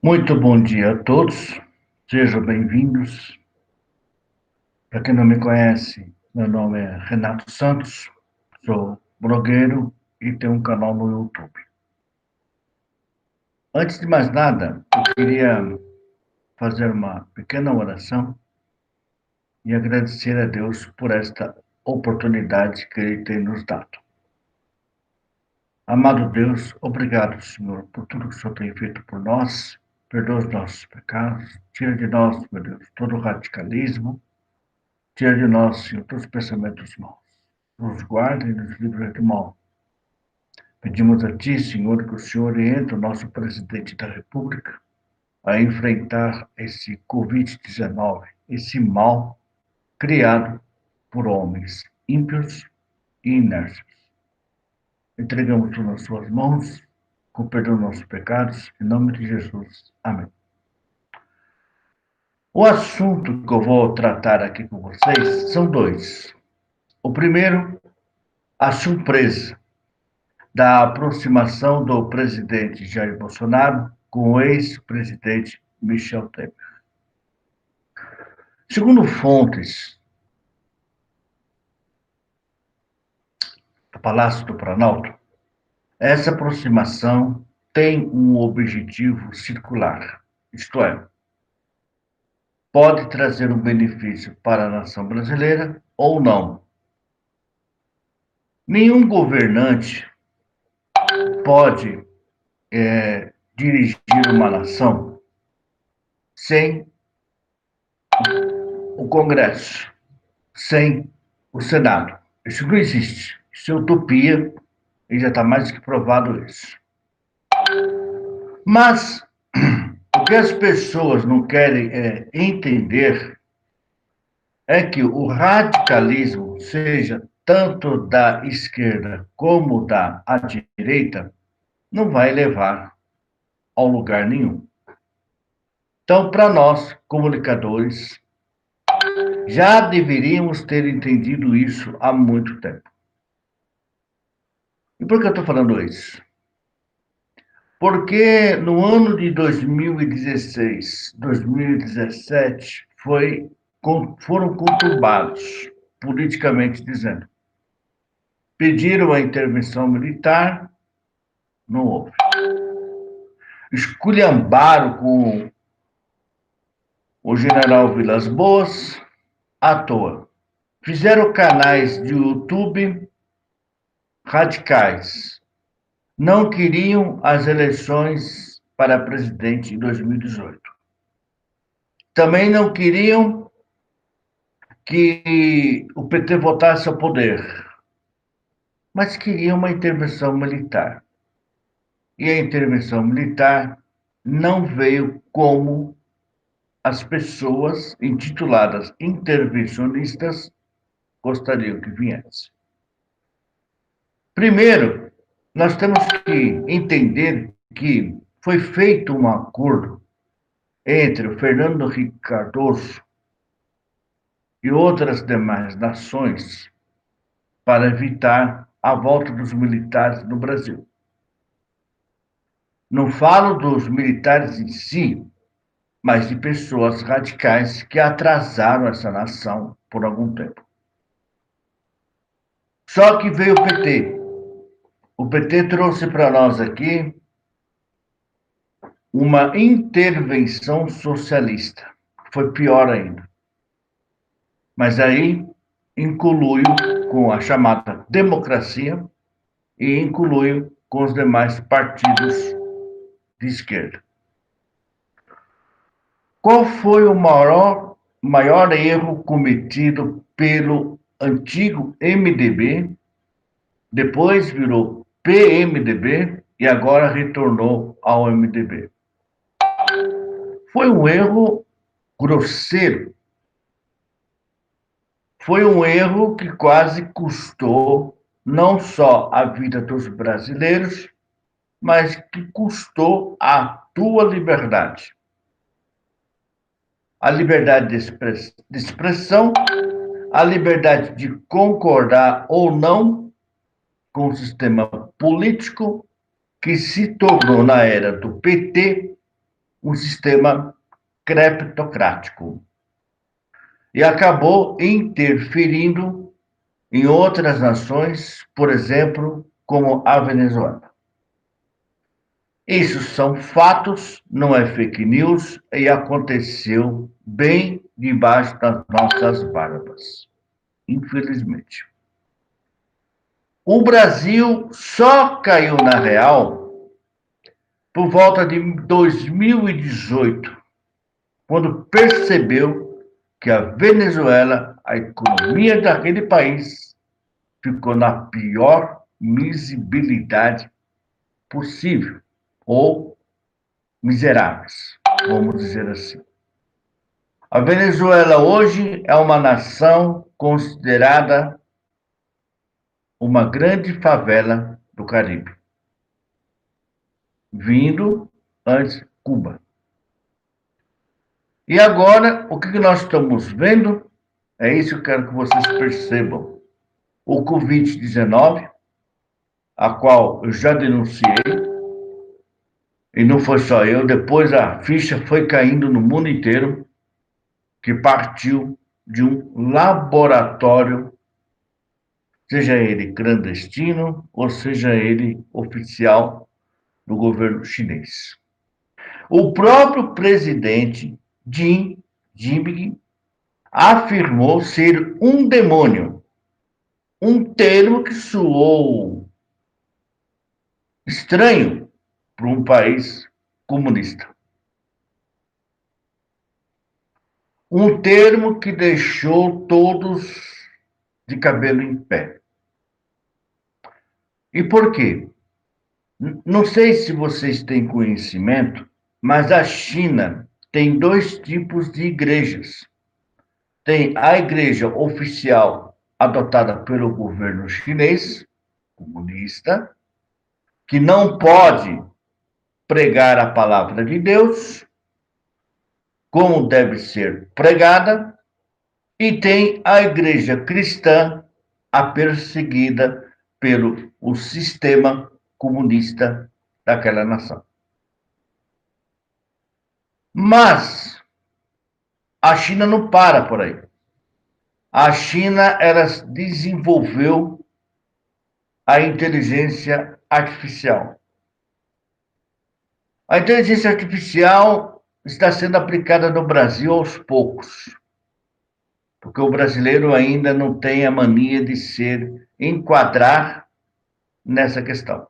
Muito bom dia a todos, sejam bem-vindos. Para quem não me conhece, meu nome é Renato Santos, sou blogueiro e tenho um canal no YouTube. Antes de mais nada, eu queria fazer uma pequena oração e agradecer a Deus por esta oportunidade que Ele tem nos dado. Amado Deus, obrigado, Senhor, por tudo que o Senhor tem feito por nós. Perdoa os nossos pecados, tira de nós, meu Deus, todo o radicalismo. Tira de nós, Senhor, todos os pensamentos maus. Nos guarde e nos livre do mal. Pedimos a Ti, Senhor, que o Senhor oriente o nosso presidente da República a enfrentar esse Covid-19, esse mal criado por homens ímpios e inércios. Entregamos tudo nas Suas mãos, com perdão dos nossos pecados, em nome de Jesus. Amém. O assunto que eu vou tratar aqui com vocês são dois. O primeiro, a surpresa da aproximação do presidente Jair Bolsonaro com o ex-presidente Michel Temer. Segundo fontes do Palácio do Planalto, essa aproximação tem um objetivo circular, isto é, pode trazer um benefício para a nação brasileira ou não. Nenhum governante pode dirigir uma nação sem o Congresso, sem o Senado. Isso não existe. Isso é utopia e já está mais que provado isso. Mas o que as pessoas não querem entender é que o radicalismo, seja tanto da esquerda como da direita, não vai levar ao lugar nenhum. Então, para nós, comunicadores, já deveríamos ter entendido isso há muito tempo. E por que eu estou falando isso? Porque no ano de 2016, 2017, foram conturbados, politicamente dizendo. Pediram a intervenção militar, não houve. Esculhambaram com o general Vilas Boas, à toa. Fizeram canais de YouTube radicais. Não queriam as eleições para presidente em 2018. Também não queriam que o PT voltasse ao poder, mas queriam uma intervenção militar. E a intervenção militar não veio como as pessoas intituladas intervencionistas gostariam que viesse. Primeiro, nós temos que entender que foi feito um acordo entre o Fernando Henrique Cardoso e outras demais nações para evitar a volta dos militares no Brasil. Não falo dos militares em si, mas de pessoas radicais que atrasaram essa nação por algum tempo. Só que veio o PT. O PT trouxe para nós aqui uma intervenção socialista. Foi pior ainda. Mas aí incluiu com a chamada democracia e incluiu com os demais partidos de esquerda. Qual foi o maior erro cometido pelo antigo MDB, depois virou PMDB e agora retornou ao MDB? Foi um erro grosseiro. Foi um erro que quase custou não só a vida dos brasileiros, mas que custou a tua liberdade. A liberdade de expressão, a liberdade de concordar ou não com o sistema político que se tornou, na era do PT, um sistema cleptocrático e acabou interferindo em outras nações, por exemplo, como a Venezuela. Isso são fatos, não é fake news, e aconteceu bem debaixo das nossas barbas, infelizmente. O Brasil só caiu na real por volta de 2018, quando percebeu que a Venezuela, a economia daquele país, ficou na pior visibilidade possível, ou miseráveis, vamos dizer assim. A Venezuela hoje é uma nação considerada uma grande favela do Caribe, vindo antes Cuba. E agora, o que nós estamos vendo? É isso que eu quero que vocês percebam. O Covid-19, a qual eu já denunciei, e não foi só eu, depois a ficha foi caindo no mundo inteiro, que partiu de um laboratório, seja ele clandestino ou seja ele oficial do governo chinês. O próprio presidente Xi Jinping afirmou ser um demônio, um termo que soou estranho para um país comunista. Um termo que deixou todos de cabelo em pé. E por quê? Não sei se vocês têm conhecimento, mas a China tem dois tipos de igrejas. Tem a igreja oficial adotada pelo governo chinês, comunista, que não pode pregar a palavra de Deus como deve ser pregada, e tem a igreja cristã, a perseguida pelo o sistema comunista daquela nação. Mas a China não para por aí. A China, ela desenvolveu a inteligência artificial. A inteligência artificial está sendo aplicada no Brasil aos poucos, porque o brasileiro ainda não tem a mania de enquadrar nessa questão.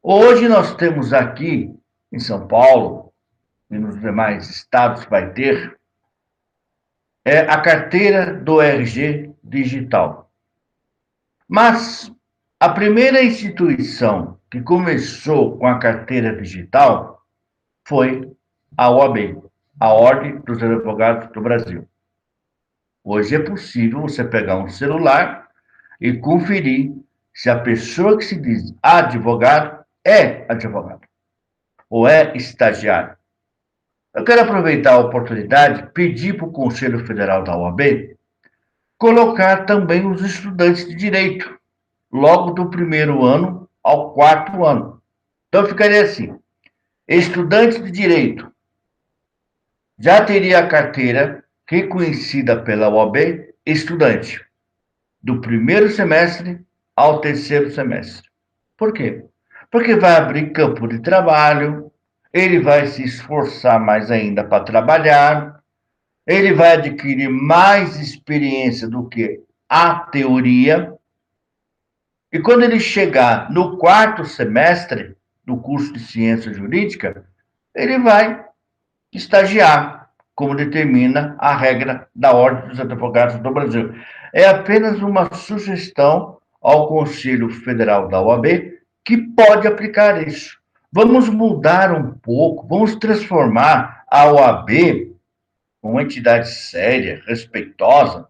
Hoje nós temos aqui em São Paulo e nos demais estados vai ter a carteira do RG digital. Mas a primeira instituição que começou com a carteira digital foi a OAB, a Ordem dos Advogados do Brasil. Hoje é possível você pegar um celular e conferir se a pessoa que se diz advogado é advogado ou é estagiário. Eu quero aproveitar a oportunidade e pedir para o Conselho Federal da OAB colocar também os estudantes de direito, logo do primeiro ano ao quarto ano. Então, ficaria assim: estudante de direito já teria a carteira reconhecida pela OAB, estudante, do primeiro semestre ao terceiro semestre. Por quê? Porque vai abrir campo de trabalho, ele vai se esforçar mais ainda para trabalhar, ele vai adquirir mais experiência do que a teoria, e quando ele chegar no quarto semestre do curso de ciência jurídica, ele vai estagiar, como determina a regra da Ordem dos Advogados do Brasil. É apenas uma sugestão ao Conselho Federal da OAB que pode aplicar isso. Vamos mudar um pouco, vamos transformar a OAB uma entidade séria, respeitosa,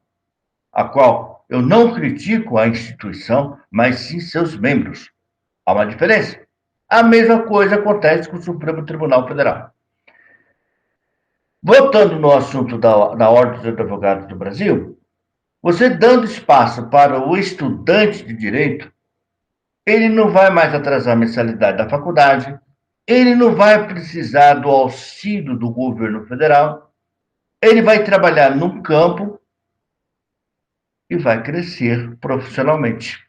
a qual eu não critico a instituição, mas sim seus membros. Há uma diferença. A mesma coisa acontece com o Supremo Tribunal Federal. Voltando no assunto da Ordem dos Advogados do Brasil, você dando espaço para o estudante de direito, ele não vai mais atrasar a mensalidade da faculdade, ele não vai precisar do auxílio do governo federal, ele vai trabalhar num campo e vai crescer profissionalmente.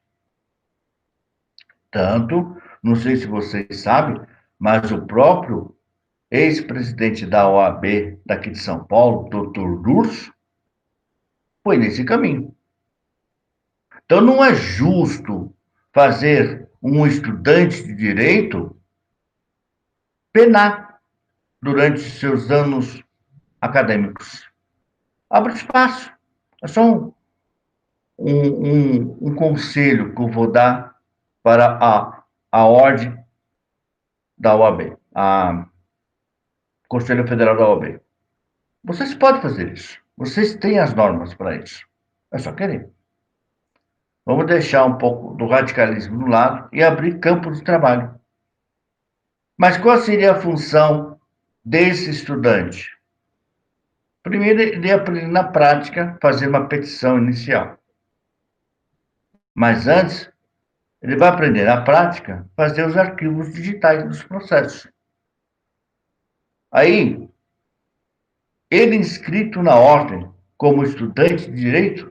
Tanto, não sei se vocês sabem, mas o próprio ex-presidente da OAB daqui de São Paulo, doutor Durso, foi nesse caminho. Então, não é justo fazer um estudante de direito penar durante seus anos acadêmicos. Abre espaço. É só um conselho que eu vou dar para a ordem da OAB, a Conselho Federal da OAB. Vocês podem fazer isso. Vocês têm as normas para isso. É só querer. Vamos deixar um pouco do radicalismo do lado e abrir campo de trabalho. Mas qual seria a função desse estudante? Primeiro, ele ia aprender na prática, fazer uma petição inicial. Mas antes, ele vai aprender na prática, fazer os arquivos digitais dos processos. Aí, ele inscrito na ordem como estudante de direito,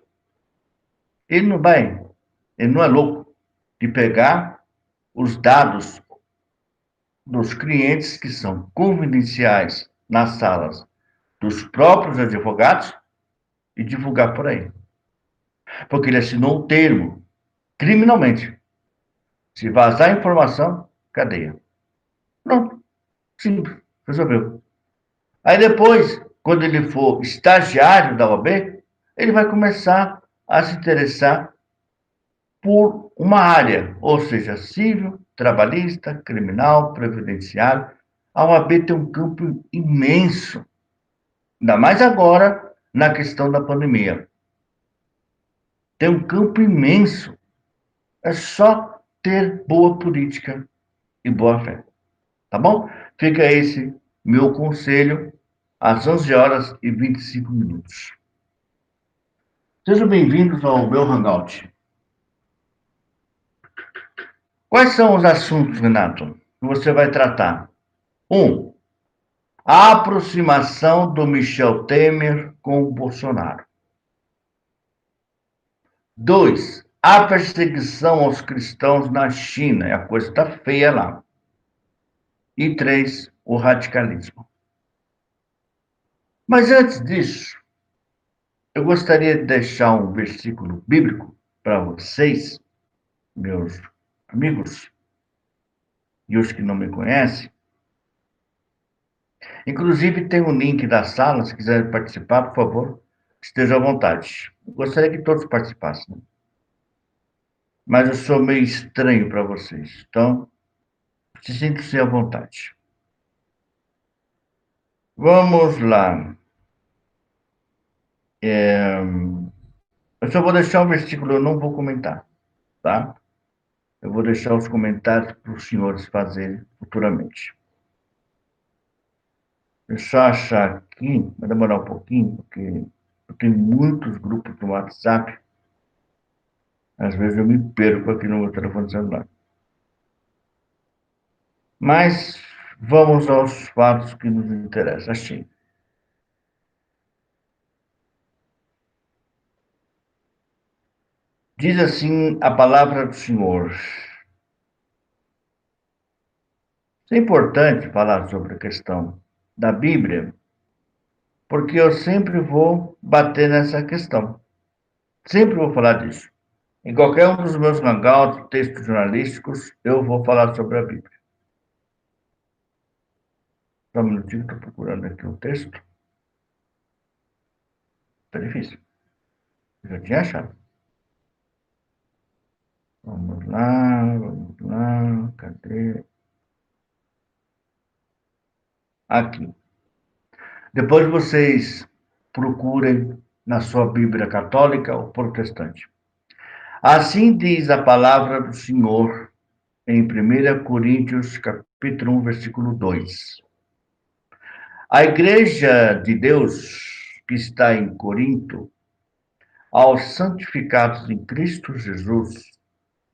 ele não é louco de pegar os dados dos clientes que são confidenciais nas salas dos próprios advogados e divulgar por aí. Porque ele assinou um termo criminalmente. Se vazar a informação, cadeia. Pronto. Simples. Resolveu. Aí depois, quando ele for estagiário da OAB, ele vai começar a se interessar por uma área, ou seja, civil, trabalhista, criminal, previdenciário. A OAB tem um campo imenso, ainda mais agora na questão da pandemia. Tem um campo imenso. É só ter boa política e boa fé. Tá bom? Fica esse meu conselho às 11 horas e 25 minutos. Sejam bem-vindos ao meu Hangout. Quais são os assuntos, Renato, que você vai tratar? 1. A aproximação do Michel Temer com o Bolsonaro. 2. A perseguição aos cristãos na China. A coisa está feia lá. E 3. O radicalismo. Mas antes disso, eu gostaria de deixar um versículo bíblico para vocês, meus amigos, e os que não me conhecem. Inclusive, tem um link da sala, se quiserem participar, por favor, esteja à vontade. Eu gostaria que todos participassem, mas eu sou meio estranho para vocês, então, se sintam-se à vontade. Vamos lá. Eu só vou deixar um versículo, eu não vou comentar, tá? Eu vou deixar os comentários para os senhores fazerem futuramente. Deixa eu achar aqui, vai demorar um pouquinho, porque eu tenho muitos grupos no WhatsApp. Às vezes eu me perco aqui no meu telefone celular. Mas vamos aos fatos que nos interessam. Achei. Diz assim a palavra do Senhor. É importante falar sobre a questão da Bíblia, porque eu sempre vou bater nessa questão. Sempre vou falar disso. Em qualquer um dos meus hangouts, textos jornalísticos, eu vou falar sobre a Bíblia. Só um minutinho, estou procurando aqui o texto. Está difícil. Eu já tinha achado. Vamos lá, vamos lá. Cadê? Aqui. Depois vocês procurem na sua Bíblia católica ou protestante. Assim diz a palavra do Senhor em 1 Coríntios, capítulo 1, versículo 2. A igreja de Deus que está em Corinto, aos santificados em Cristo Jesus,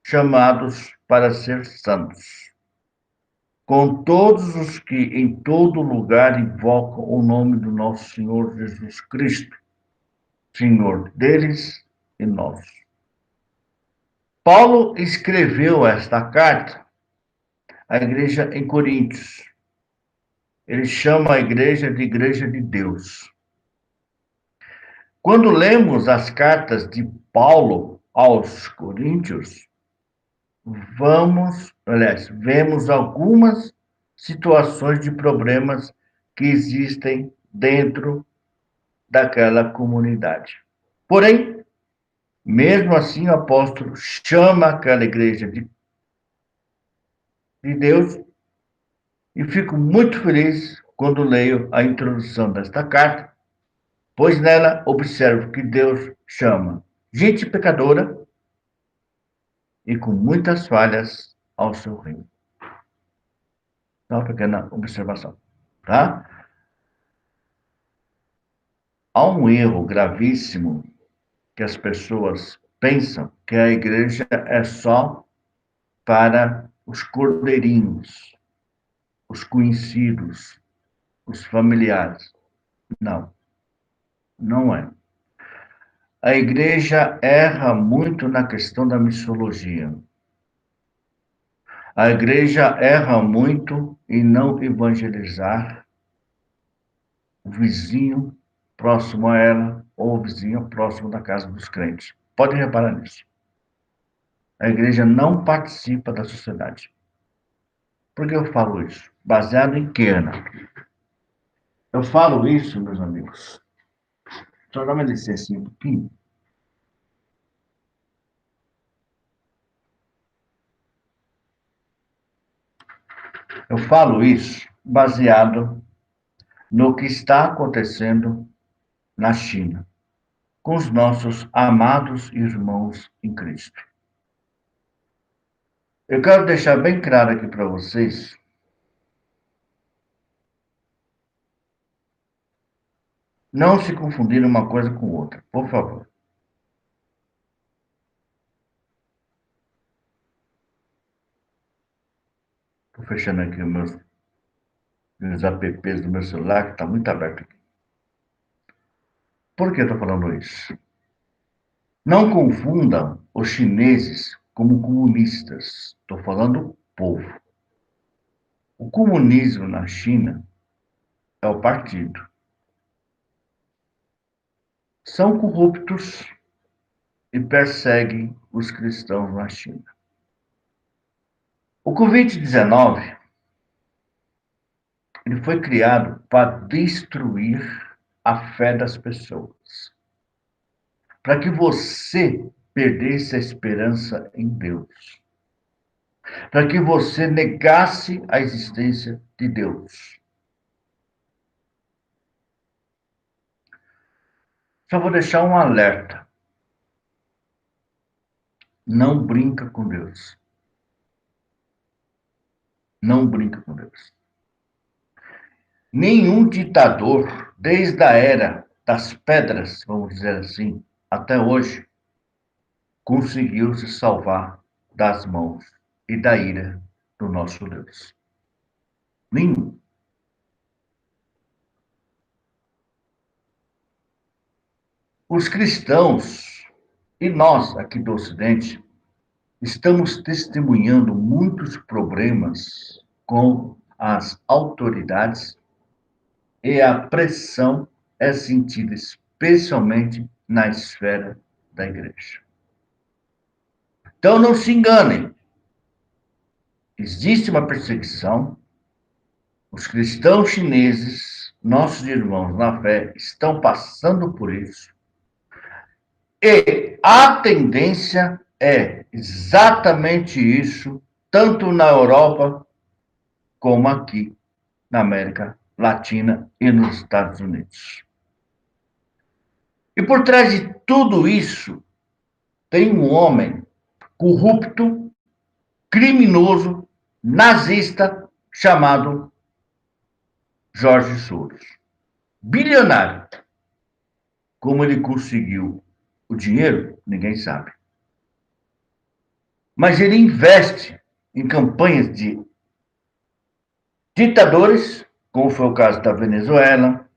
chamados para ser santos, com todos os que em todo lugar invocam o nome do nosso Senhor Jesus Cristo, Senhor deles e nosso. Paulo escreveu esta carta à igreja em Coríntios. Ele chama a igreja de Deus. Quando lemos as cartas de Paulo aos Coríntios, vemos algumas situações de problemas que existem dentro daquela comunidade. Porém, mesmo assim, o apóstolo chama aquela igreja de Deus e fico muito feliz quando leio a introdução desta carta, pois nela observo que Deus chama gente pecadora e com muitas falhas ao seu reino. Uma pequena observação, tá? Há um erro gravíssimo que as pessoas pensam que a igreja é só para os cordeirinhos, os conhecidos, os familiares. Não, não é. A igreja erra muito na questão da missiologia. A igreja erra muito em não evangelizar o vizinho próximo a ela ou o vizinho próximo da casa dos crentes. Pode reparar nisso. A igreja não participa da sociedade. Por que eu falo isso? Baseado em quê, Ana? Eu falo isso, meus amigos. Só dá uma licença um pouquinho. Eu falo isso baseado no que está acontecendo na China, com os nossos amados irmãos em Cristo. Eu quero deixar bem claro aqui para vocês não se confundir uma coisa com outra, por favor. Estou fechando aqui os apps do meu celular, que está muito aberto aqui. Por que eu estou falando isso? Não confundam os chineses como comunistas. Estou falando povo. O comunismo na China é o partido. São corruptos e perseguem os cristãos na China. O Covid-19 ele foi criado para destruir a fé das pessoas, para que você perdesse a esperança em Deus, para que você negasse a existência de Deus. Só vou deixar um alerta. Não brinca com Deus. Não brinca com Deus. Nenhum ditador, desde a era das pedras, vamos dizer assim, até hoje, conseguiu se salvar das mãos e da ira do nosso Deus. Nenhum. Os cristãos e nós aqui do Ocidente estamos testemunhando muitos problemas com as autoridades e a pressão é sentida especialmente na esfera da igreja. Então não se enganem. Existe uma perseguição. Os cristãos chineses, nossos irmãos na fé, estão passando por isso. E a tendência é exatamente isso, tanto na Europa como aqui na América Latina e nos Estados Unidos. E por trás de tudo isso, tem um homem corrupto, criminoso, nazista, chamado Jorge Soros. Bilionário. Como ele conseguiu o dinheiro, ninguém sabe. Mas ele investe em campanhas de ditadores, como foi o caso da Venezuela,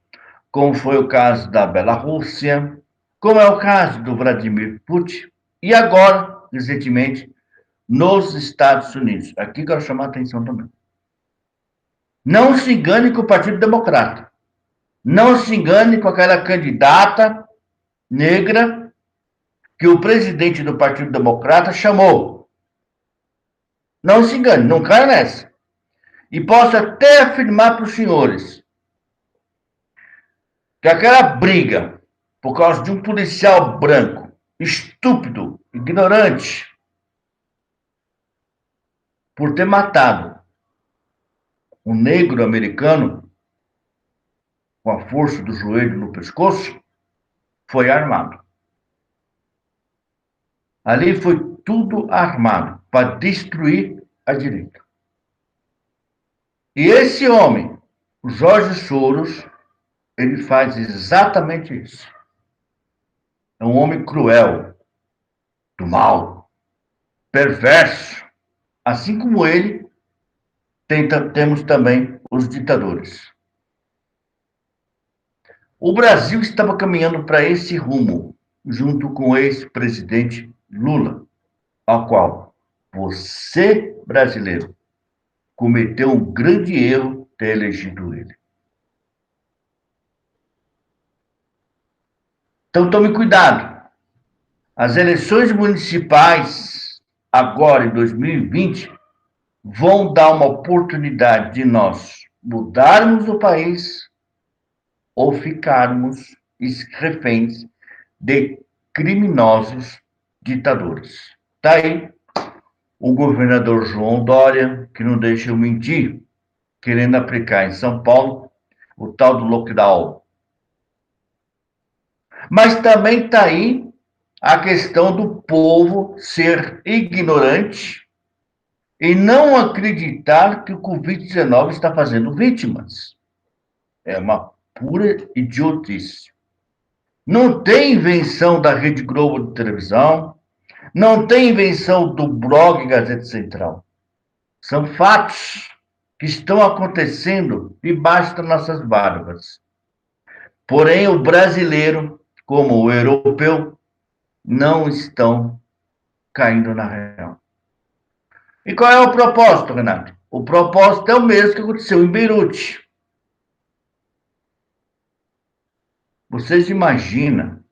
como foi o caso da Bielorrússia, como é o caso do Vladimir Putin, e agora, recentemente, nos Estados Unidos. Aqui quero chamar a atenção também. Não se engane com o Partido Democrata. Não se engane com aquela candidata negra que o presidente do Partido Democrata chamou. Não se engane, não caia nessa. E posso até afirmar para os senhores que aquela briga por causa de um policial branco, estúpido, ignorante, por ter matado um negro americano com a força do joelho no pescoço, foi armado. Ali foi tudo armado para destruir a direita. E esse homem, o Jorge Soros, ele faz exatamente isso. É um homem cruel, do mal, perverso. Assim como ele, temos também os ditadores. O Brasil estava caminhando para esse rumo, junto com o ex-presidente Lula, ao qual você, brasileiro, cometeu um grande erro ter elegido ele. Então tome cuidado. As eleições municipais, agora em 2020, vão dar uma oportunidade de nós mudarmos o país ou ficarmos reféns de criminosos ditadores. Está aí o governador João Dória, que não deixa eu mentir, querendo aplicar em São Paulo o tal do lockdown. Mas também está aí a questão do povo ser ignorante e não acreditar que o Covid-19 está fazendo vítimas. É uma pura idiotice. Não tem invenção da Rede Globo de televisão, não tem invenção do blog Gazeta Central. São fatos que estão acontecendo debaixo das nossas barbas. Porém, o brasileiro, como o europeu, não estão caindo na real. E qual é o propósito, Renato? O propósito é o mesmo que aconteceu em Beirute. Vocês imaginam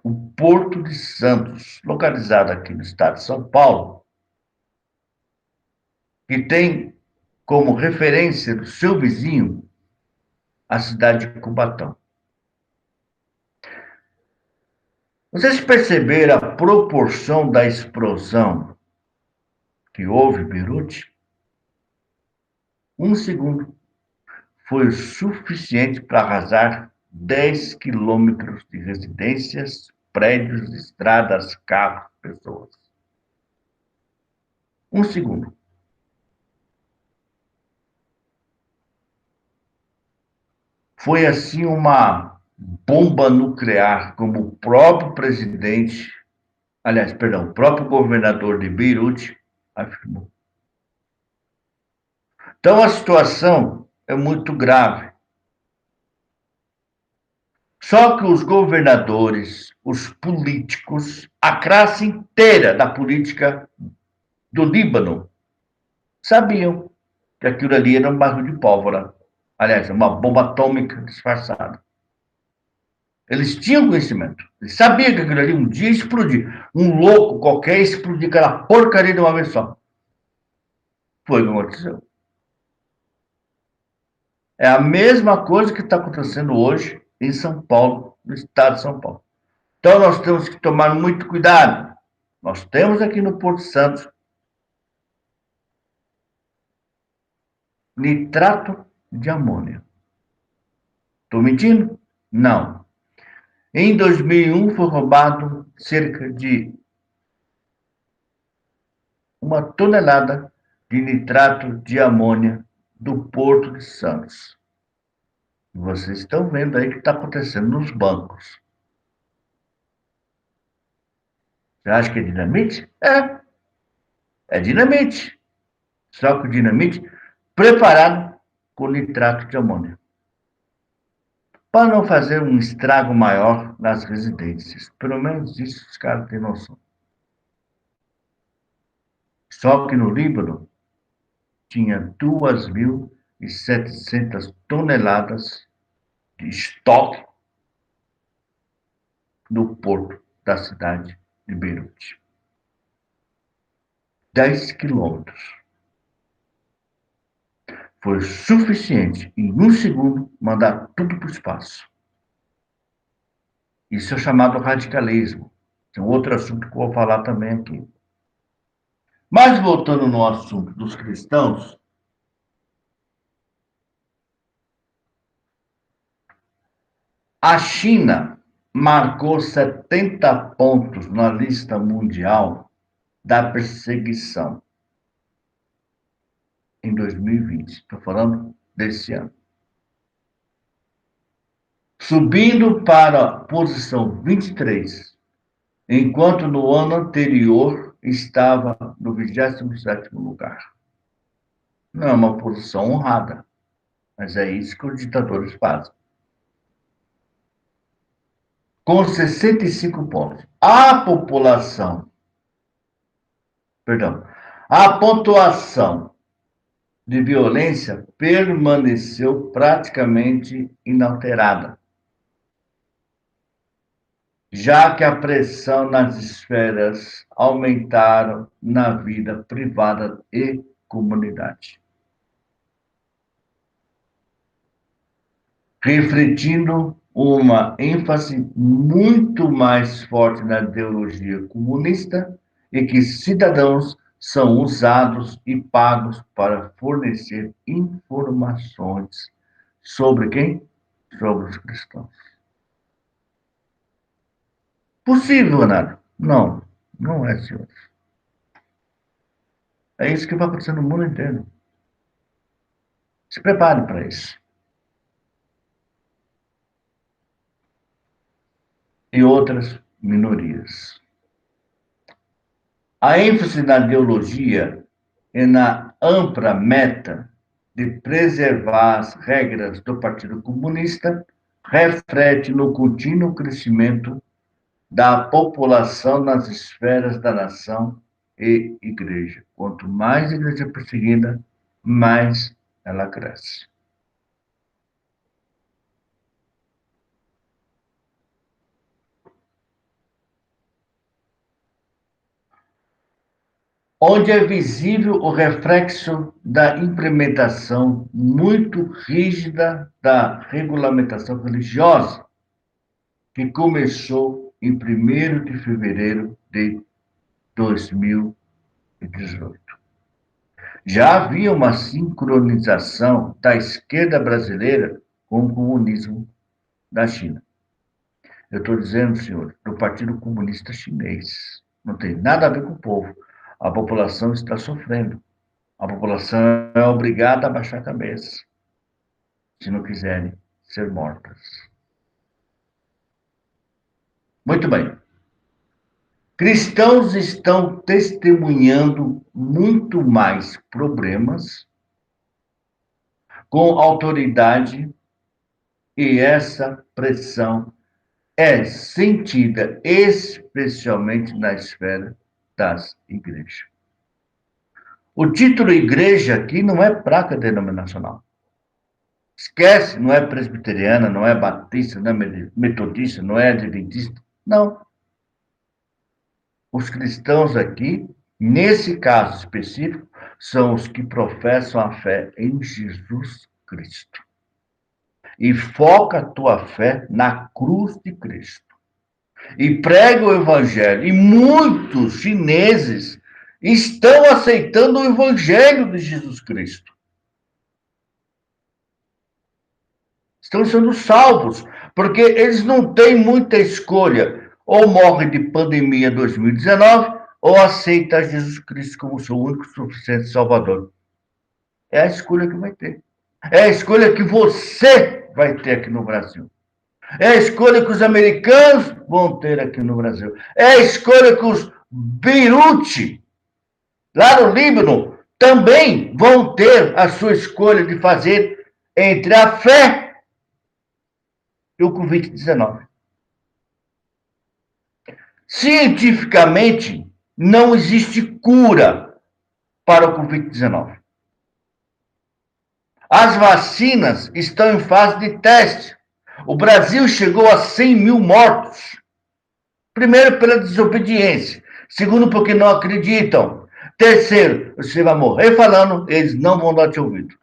o Porto de Santos, localizado aqui no estado de São Paulo, que tem como referência do seu vizinho a cidade de Cubatão. Vocês perceberam a proporção da explosão que houve em Beirute? 1 segundo foi o suficiente para arrasar 10 quilômetros de residências, prédios, estradas, carros, pessoas. 1 segundo. Foi assim uma bomba nuclear, como o próprio presidente, aliás, perdão, o próprio governador de Beirute afirmou. Então a situação é muito grave. Só que os governadores, os políticos, a classe inteira da política do Líbano sabiam que aquilo ali era um barril de pólvora. Aliás, uma bomba atômica disfarçada. Eles tinham conhecimento. Eles sabiam que aquilo ali um dia ia explodir. Um louco qualquer ia explodir aquela porcaria de uma vez só. Foi o que aconteceu. É a mesma coisa que está acontecendo hoje em São Paulo, no estado de São Paulo. Então nós temos que tomar muito cuidado. Nós temos aqui no Porto Santo nitrato de amônia. Estou mentindo? Não. Em 2001 foi roubado cerca de 1 tonelada de nitrato de amônia do Porto de Santos. Vocês estão vendo aí o que está acontecendo nos bancos. Você acha que é dinamite? É dinamite. saco de dinamite preparado com nitrato de amônio, para não fazer um estrago maior nas residências. Pelo menos isso os caras têm noção. Só que no Líbano tinha 2.700 toneladas de estoque no porto da cidade de Beirute. 10 quilômetros. Foi suficiente, em um segundo, mandar tudo para o espaço. Isso é chamado radicalismo. Tem outro assunto que eu vou falar também aqui. Mas voltando no assunto dos cristãos, a China marcou 70 pontos na lista mundial da perseguição em 2020. Estou falando desse ano. Subindo para a posição 23, enquanto no ano anterior estava no 27º lugar. Não é uma posição honrada, mas é isso que os ditadores fazem. Com 65 pontos. A pontuação de violência permaneceu praticamente inalterada, já que a pressão nas esferas aumentaram na vida privada e comunidade. Refletindo uma ênfase muito mais forte na ideologia comunista e que cidadãos são usados e pagos para fornecer informações sobre quem? Sobre os cristãos. Possível, Leonardo? Não, não é, senhor. É isso que vai acontecer no mundo inteiro. Se prepare para isso. E outras minorias. A ênfase na ideologia e na ampla meta de preservar as regras do Partido Comunista reflete no contínuo crescimento da população nas esferas da nação e igreja. Quanto mais a igreja é perseguida, mais ela cresce. Onde é visível o reflexo da implementação muito rígida da regulamentação religiosa, que começou em 1º de fevereiro de 2018. Já havia uma sincronização da esquerda brasileira com o comunismo da China. Eu estou dizendo, senhor, do Partido Comunista Chinês. Não tem nada a ver com o povo. A população está sofrendo. A população é obrigada a baixar a cabeça, se não quiserem ser mortas. Muito bem. Cristãos estão testemunhando muito mais problemas com autoridade e essa pressão é sentida especialmente na esfera das igrejas. O título igreja aqui não é placa denominacional. Esquece, não é presbiteriana, não é batista, não é metodista, não é adventista. Não. Os cristãos aqui, nesse caso específico, são os que professam a fé em Jesus Cristo. E foca a tua fé na cruz de Cristo. E prega o evangelho. E muitos chineses estão aceitando o evangelho de Jesus Cristo. Estão sendo salvos, porque eles não têm muita escolha. Ou morre de pandemia 2019, ou aceita Jesus Cristo como seu único suficiente Salvador. É a escolha que vai ter. É a escolha que você vai ter aqui no Brasil. É a escolha que os americanos vão ter aqui no Brasil. É a escolha que os Beirute, lá no Líbano, também vão ter a sua escolha de fazer entre a fé e o Covid-19. Cientificamente, não existe cura para o Covid-19. As vacinas estão em fase de teste. O Brasil chegou a 100 mil mortos. Primeiro, pela desobediência. Segundo, porque não acreditam. Terceiro, você vai morrer falando, eles não vão dar te ouvido.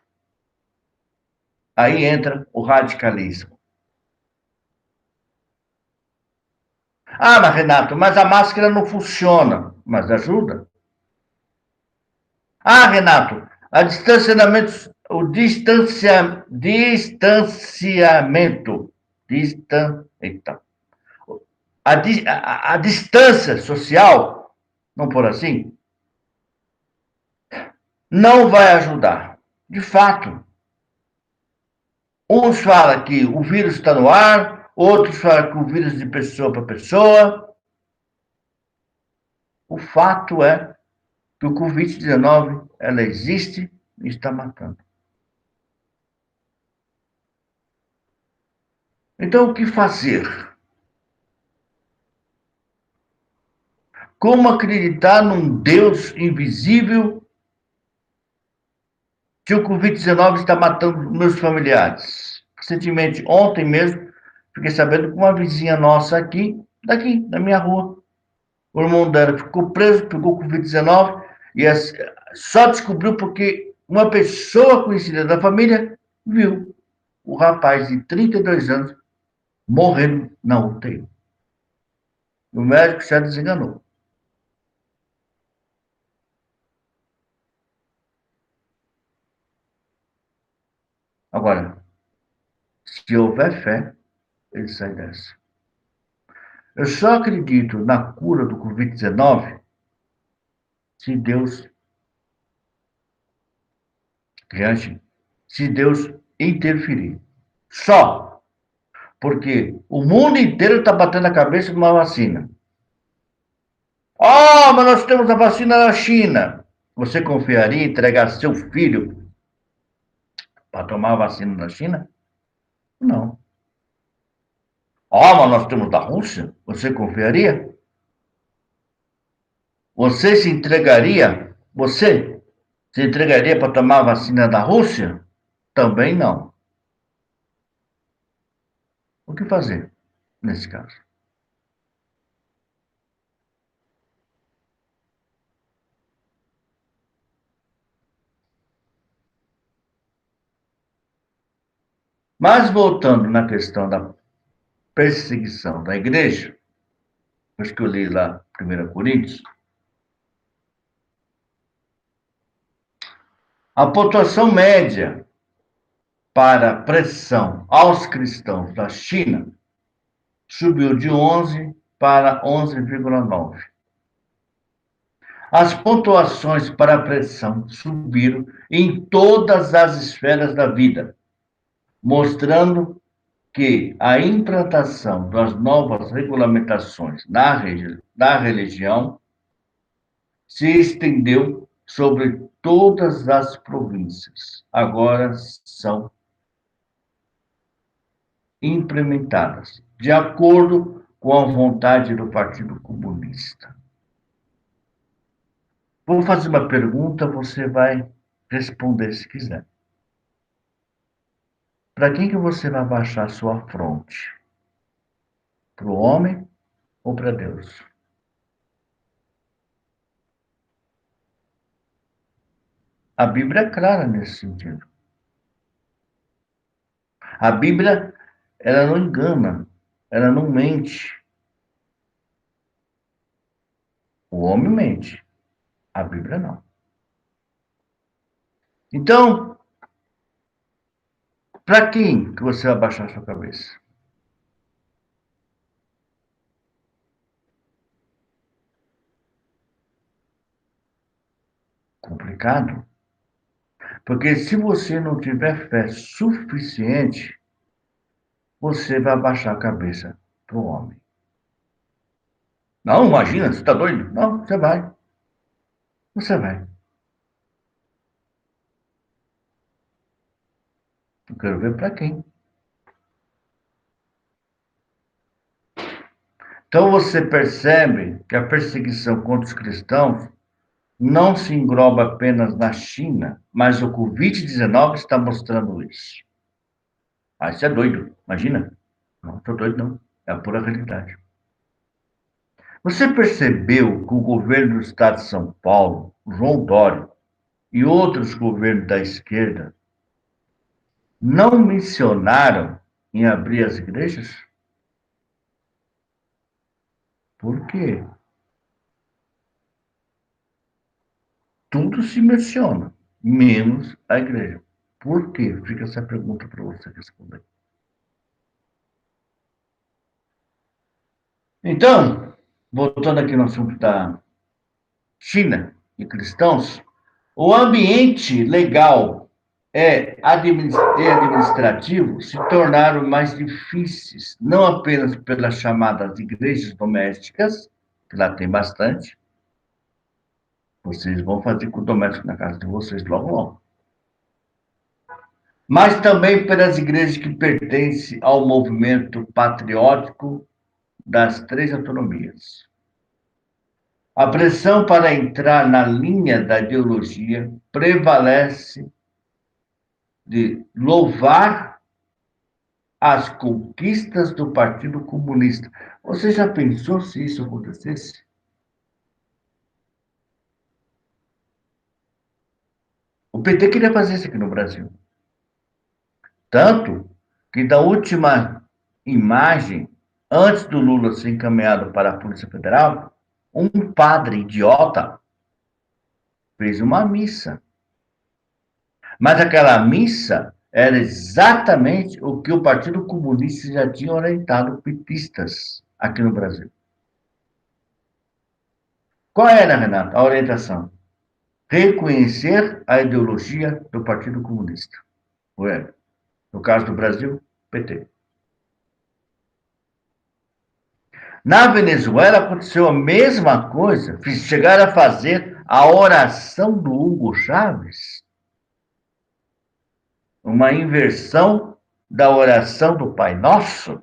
Aí entra o radicalismo. Ah, mas Renato, mas a máscara não funciona. Mas ajuda. Ah, Renato, eita, a distância social, não por assim, não vai ajudar. De fato, uns falam que o vírus está no ar, outros falam que o vírus é de pessoa para pessoa. O fato é que o Covid-19, ela existe e está matando. Então, o que fazer? Como acreditar num Deus invisível que o Covid-19 está matando meus familiares? Recentemente, ontem mesmo, fiquei sabendo que uma vizinha nossa aqui, daqui, da minha rua, o irmão dela ficou preso, pegou Covid-19 e só descobriu porque uma pessoa conhecida da família viu o rapaz de 32 anos morrendo na UTI. O médico já desenganou. Agora, se houver fé, ele sai dessa. Eu só acredito na cura do Covid-19 se Deus reagir, se Deus interferir. Só. Porque o mundo inteiro está batendo a cabeça com uma vacina. Ah, mas nós temos a vacina na China. Você confiaria em entregar seu filho para tomar a vacina na China? Não. Ah, mas nós temos da Rússia. Você confiaria? Você se entregaria? Você se entregaria para tomar a vacina da Rússia? Também não. O que fazer nesse caso? Mas voltando na questão da perseguição da igreja, acho que eu li lá 1 Coríntios, a pontuação média para pressão aos cristãos da China subiu de 11 para 11,9. As pontuações para a pressão subiram em todas as esferas da vida, mostrando que a implantação das novas regulamentações na religião se estendeu sobre todas as províncias. Agora são implementadas de acordo com a vontade do Partido Comunista. Vou fazer uma pergunta, você vai responder se quiser. Para quem que você vai baixar sua fronte? Para o homem ou para Deus? A Bíblia é clara nesse sentido. A Bíblia, ela não engana, ela não mente. O homem mente, a Bíblia não. Então, para quem que você vai baixar sua cabeça? Complicado? Porque se você não tiver fé suficiente, você vai baixar a cabeça para o homem. Não, imagina, você está doido? Não, você vai. Você vai. quero ver para quem. Então você percebe que a perseguição contra os cristãos não se engloba apenas na China, mas o Covid-19 está mostrando isso. Ah, isso é doido, imagina. Não estou doido, não. É a pura realidade. Você percebeu que o governo do estado de São Paulo, João Dória, e outros governos da esquerda não mencionaram em abrir as igrejas? Por quê? Tudo se menciona, menos a igreja. Por quê? Fica essa pergunta para você responder. Então, voltando aqui no assunto da China e cristãos, o ambiente legal e administrativo se tornaram mais difíceis, não apenas pelas chamadas igrejas domésticas, que lá tem bastante, vocês vão fazer com o doméstico na casa de vocês logo, logo, mas também pelas igrejas que pertencem ao movimento patriótico das três autonomias. A pressão para entrar na linha da ideologia prevalece de louvar as conquistas do Partido Comunista. Você já pensou se isso acontecesse? O PT queria fazer isso aqui no Brasil. Tanto que da última imagem, antes do Lula ser encaminhado para a Polícia Federal, um padre idiota fez uma missa. Mas aquela missa era exatamente o que o Partido Comunista já tinha orientado petistas aqui no Brasil. Qual era, Renato, a orientação? Reconhecer a ideologia do Partido Comunista. Ué, no caso do Brasil, PT. Na Venezuela aconteceu a mesma coisa. Chegaram a fazer a oração do Hugo Chávez, uma inversão da oração do Pai Nosso.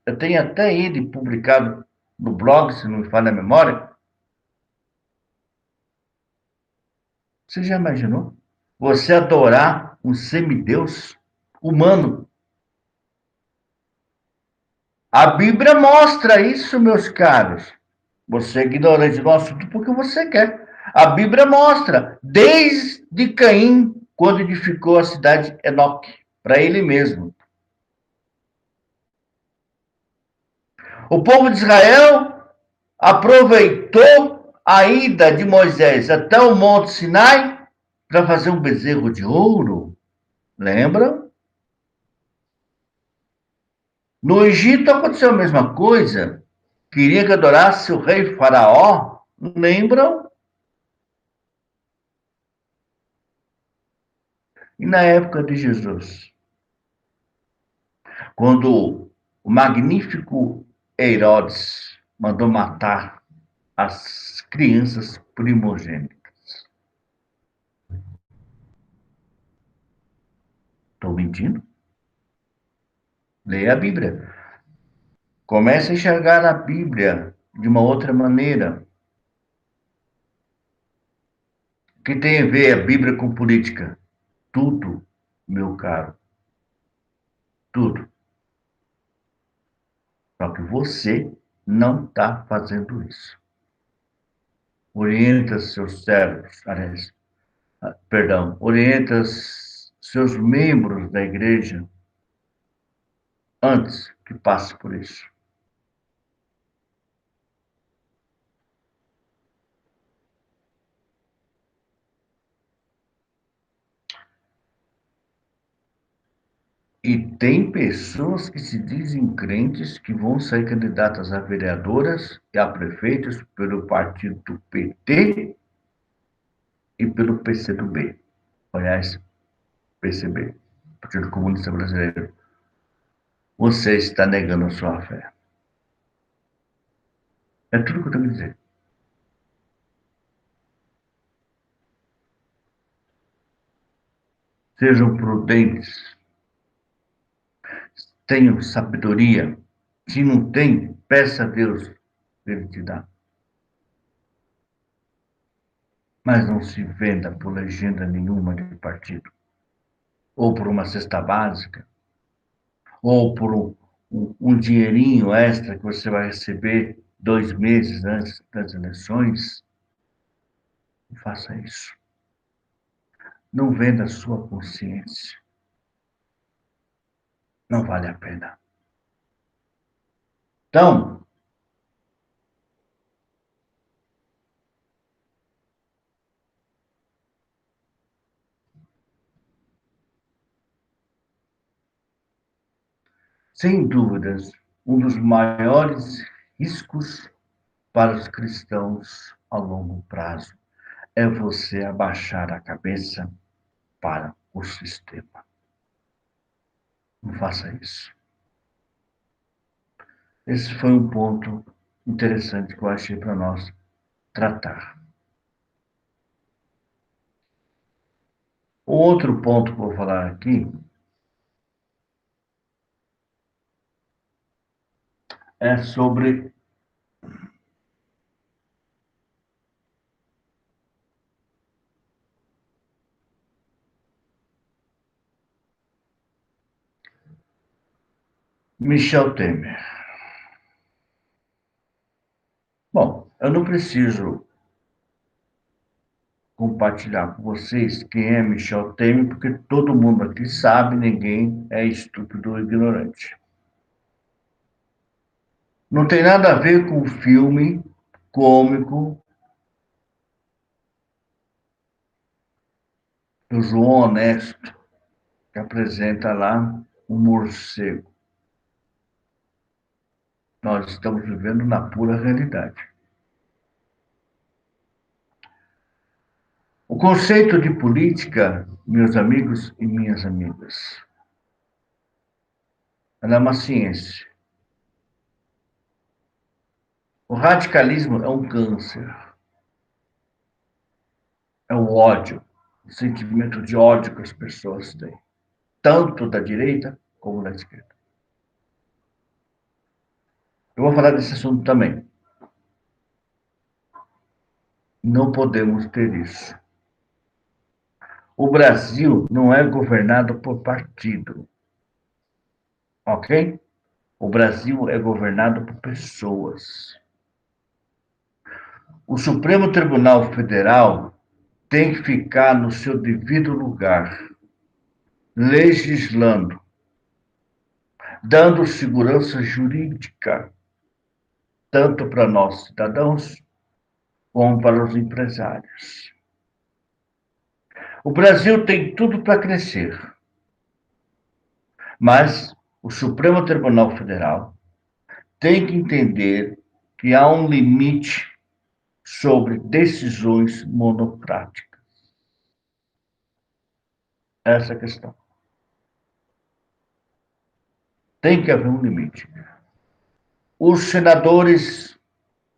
Eu tenho até ele publicado no blog, se não me falha a memória. Você já imaginou? Você adorar um semideus humano? A Bíblia mostra isso, meus caros. Você é ignorante do assunto porque você quer. A Bíblia mostra, desde Caim, quando edificou a cidade Enoque, para ele mesmo. O povo de Israel aproveitou a ida de Moisés até o Monte Sinai para fazer um bezerro de ouro. Lembra? No Egito aconteceu a mesma coisa. Queria que adorasse o rei Faraó. Lembram? E na época de Jesus, quando o magnífico Herodes mandou matar as crianças primogênitas. Estou mentindo? Leia a Bíblia. Comece a enxergar a Bíblia de uma outra maneira. O que tem a ver a Bíblia com política? Tudo, meu caro. Tudo. Só que você não está fazendo isso. Orienta seus servos, aliás, perdão, orienta seus membros da igreja antes que passe por isso. E tem pessoas que se dizem crentes que vão sair candidatas a vereadoras e a prefeitos pelo partido do PT e pelo PCdoB. Aliás, PCB, Partido Comunista Brasileiro. Você está negando a sua fé. É tudo que eu tenho a dizer. Sejam prudentes tenho sabedoria. Se não tem, peça a Deus, Ele te dá. Mas não se venda por legenda nenhuma de partido, ou por uma cesta básica, ou por um dinheirinho extra que você vai receber 2 meses antes das eleições. Não faça isso. Não venda a sua consciência. Não vale a pena. Então, sem dúvidas, um dos maiores riscos para os cristãos a longo prazo é você abaixar a cabeça para o sistema. Não faça isso. Esse foi um ponto interessante que eu achei para nós tratar. O outro ponto que eu vou falar aqui é sobre Michel Temer. Bom, eu não preciso compartilhar com vocês quem é Michel Temer, porque todo mundo aqui sabe, ninguém é estúpido ou ignorante. Não tem nada a ver com o filme cômico do João Honesto, que apresenta lá um morcego. Nós estamos vivendo na pura realidade. O conceito de política, meus amigos e minhas amigas, ela é uma ciência. O radicalismo é um câncer, é o ódio, o sentimento de ódio que as pessoas têm, tanto da direita como da esquerda. Eu vou falar desse assunto também. Não podemos ter isso. O Brasil não é governado por partido, ok? O Brasil é governado por pessoas. O Supremo Tribunal Federal tem que ficar no seu devido lugar, legislando, dando segurança jurídica, tanto para nós cidadãos, como para os empresários. O Brasil tem tudo para crescer, mas o Supremo Tribunal Federal tem que entender que há um limite sobre decisões monocráticas. Essa é a questão. Tem que haver um limite. Os senadores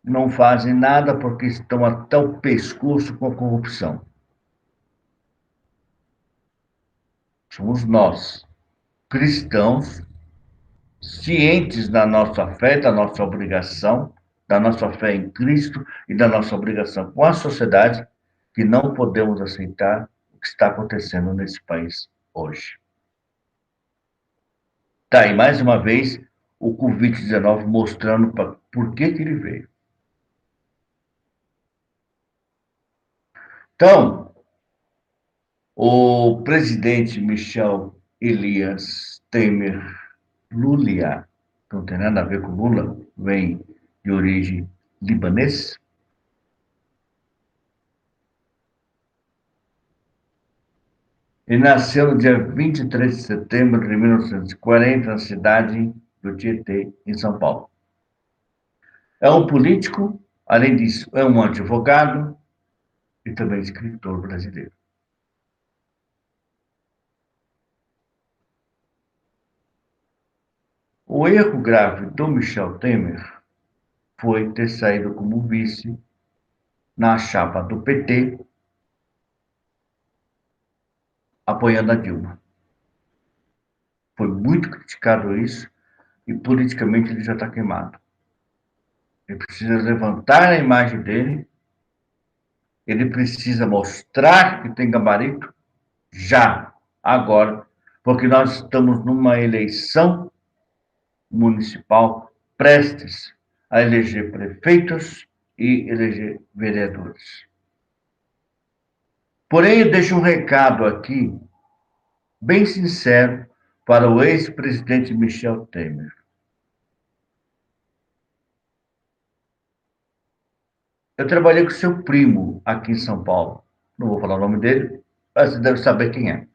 não fazem nada porque estão até o pescoço com a corrupção. Somos nós, cristãos, cientes da nossa fé, da nossa obrigação, da nossa fé em Cristo e da nossa obrigação com a sociedade, que não podemos aceitar o que está acontecendo nesse país hoje. Tá aí, mais uma vez, o Covid-19 mostrando por que ele veio. Então, o presidente Michel Elias Temer Lulia, que não tem nada a ver com Lula, vem de origem libanês. Ele nasceu no dia 23 de setembro de 1940, na cidade do Tietê, em São Paulo. É um político, além disso, é um advogado e também escritor brasileiro. O erro grave do Michel Temer foi ter saído como vice na chapa do PT, apoiando a Dilma. Foi muito criticado isso, e politicamente ele já está queimado. Ele precisa levantar a imagem dele, ele precisa mostrar que tem gabarito já, agora, porque nós estamos numa eleição municipal prestes a eleger prefeitos e eleger vereadores. Porém, eu deixo um recado aqui, bem sincero, para o ex-presidente Michel Temer. Eu trabalhei com seu primo aqui em São Paulo. Não vou falar o nome dele, mas você deve saber quem é.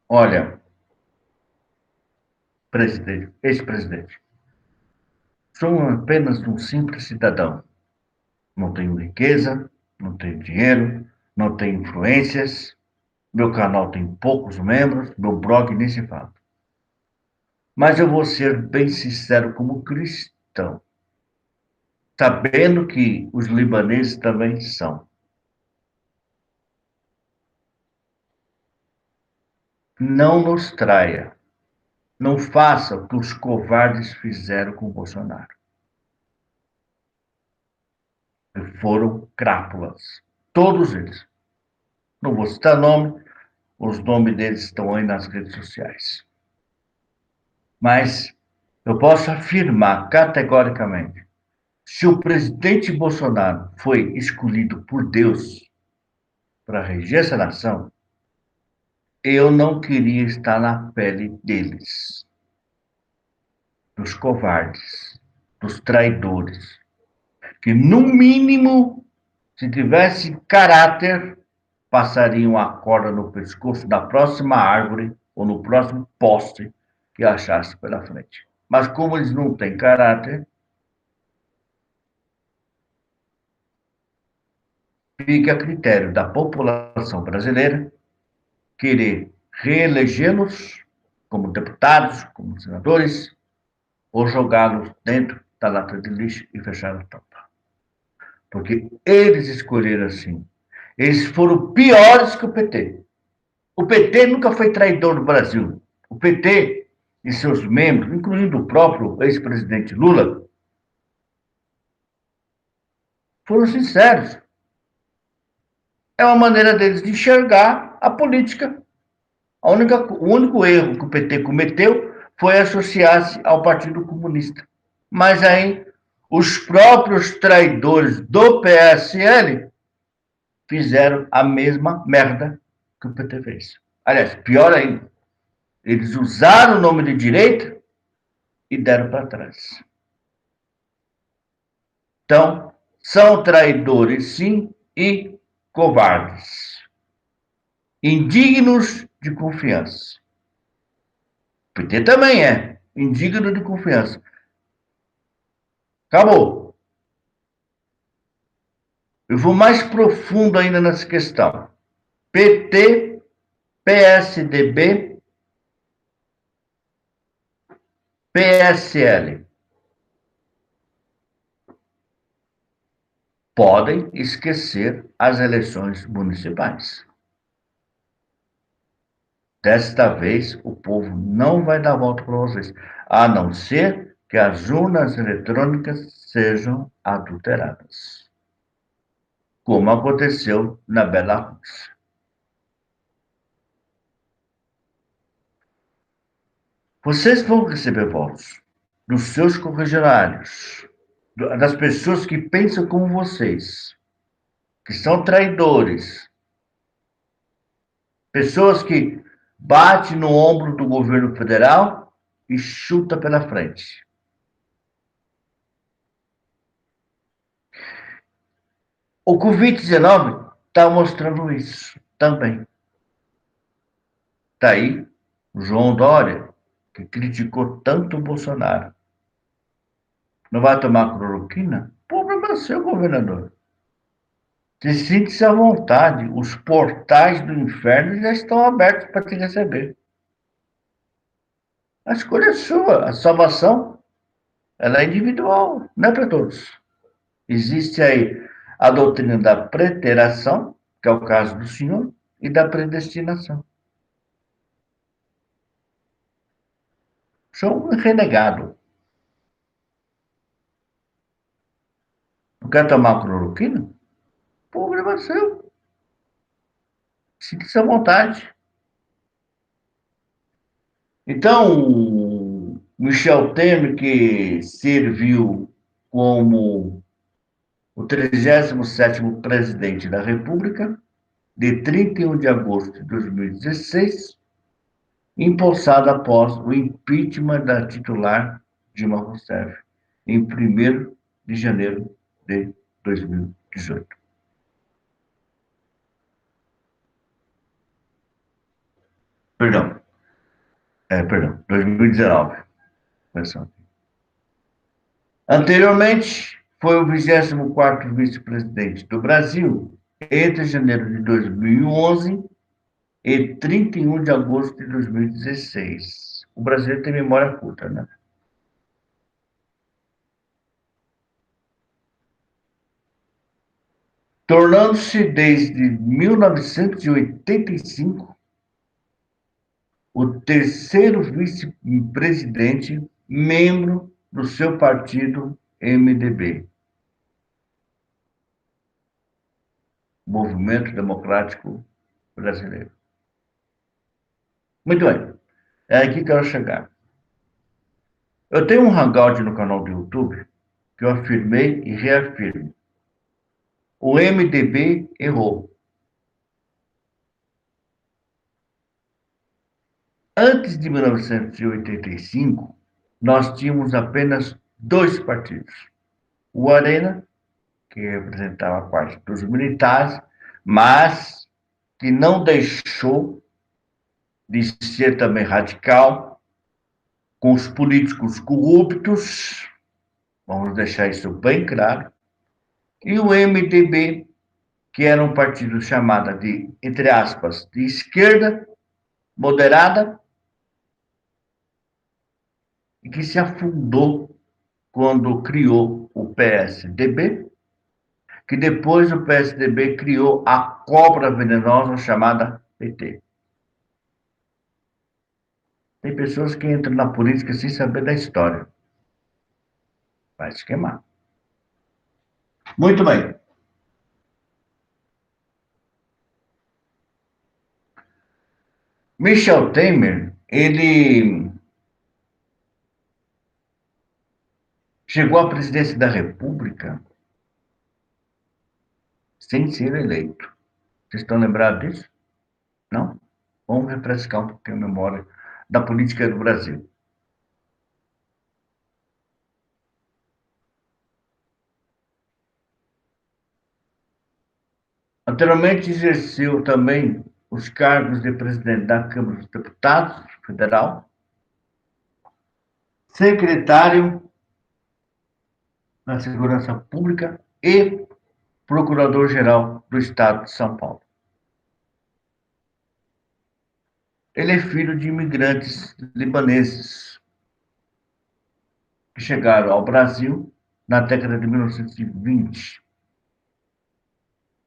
Olha, presidente, ex-presidente, sou apenas um simples cidadão. Não tenho riqueza, não tenho dinheiro, não tenho influências. Meu canal tem poucos membros, meu blog nem se fala. Mas eu vou ser bem sincero como cristão, sabendo que os libaneses também são. Não nos traia. Não faça o que os covardes fizeram com o Bolsonaro. Foram crápulas. Todos eles. Não vou citar nome, os nomes deles estão aí nas redes sociais. Mas eu posso afirmar categoricamente: se o presidente Bolsonaro foi escolhido por Deus para reger essa nação, eu não queria estar na pele deles, dos covardes, dos traidores, que no mínimo, se tivesse caráter, passariam a corda no pescoço da próxima árvore ou no próximo poste que achasse pela frente. Mas como eles não têm caráter, fica a critério da população brasileira querer reelegê-los como deputados, como senadores, ou jogá-los dentro da lata de lixo e fechar a tampa. Porque eles escolheram assim. Eles foram piores que o PT. O PT nunca foi traidor do Brasil. O PT e seus membros, incluindo o próprio ex-presidente Lula, foram sinceros. É uma maneira deles de enxergar a política. O único erro que o PT cometeu foi associar-se ao Partido Comunista. Mas aí, os próprios traidores do PSL fizeram a mesma merda que o PT fez. Aliás, pior ainda, eles usaram o nome de direita e deram para trás. Então, são traidores, sim, e covardes. Indignos de confiança. O PT também é indigno de confiança. Acabou. Eu vou mais profundo ainda nessa questão. PT, PSDB, PSL. Podem esquecer as eleições municipais. Desta vez, o povo não vai dar volta para vocês, a não ser que as urnas eletrônicas sejam adulteradas, como aconteceu na Belarus. Vocês vão receber votos dos seus correligionários, das pessoas que pensam como vocês, que são traidores, pessoas que batem no ombro do governo federal e chuta pela frente. O Covid-19 está mostrando isso também. Está aí o João Dória, que criticou tanto o Bolsonaro. Não vai tomar cloroquina? Problema é seu, governador. Se sinta-se à vontade. Os portais do inferno já estão abertos para te receber. A escolha é sua. A salvação, ela é individual, não é para todos. Existe aí a doutrina da preterição, que é o caso do senhor, e da predestinação. Sou um renegado. Não quer tomar cloroquina? Problema seu. Sinta-se à vontade. Então, Michel Temer, que serviu como o 37º presidente da República, de 31 de agosto de 2016, empossado após o impeachment da titular Dilma Rousseff, em 1º de janeiro de 2018. Perdão, perdão, 2019. Anteriormente, foi o 24º vice-presidente do Brasil entre janeiro de 2011 e 31 de agosto de 2016. O brasileiro tem memória curta, né? Tornando-se desde 1985 o terceiro vice-presidente membro do seu partido MDB, Movimento Democrático Brasileiro. Muito bem, é aqui que eu quero chegar. Eu tenho um hangout no canal do YouTube que eu afirmei e reafirmo. O MDB errou. Antes de 1985, nós tínhamos apenas dois partidos. O Arena, que representava a parte dos militares, mas que não deixou de ser também radical, com os políticos corruptos, vamos deixar isso bem claro, e o MDB, que era um partido chamado de, entre aspas, de esquerda moderada, e que se afundou quando criou o PSDB, que depois o PSDB criou a cobra venenosa chamada PT. Tem pessoas que entram na política sem saber da história. Vai se queimar. Muito bem. Michel Temer, ele chegou à presidência da República sem ser eleito. Vocês estão lembrados disso? Não? Vamos refrescar um pouquinho a memória da política do Brasil. Anteriormente exerceu também os cargos de presidente da Câmara dos Deputados Federal, secretário da Segurança Pública e procurador-geral do Estado de São Paulo. Ele é filho de imigrantes libaneses que chegaram ao Brasil na década de 1920.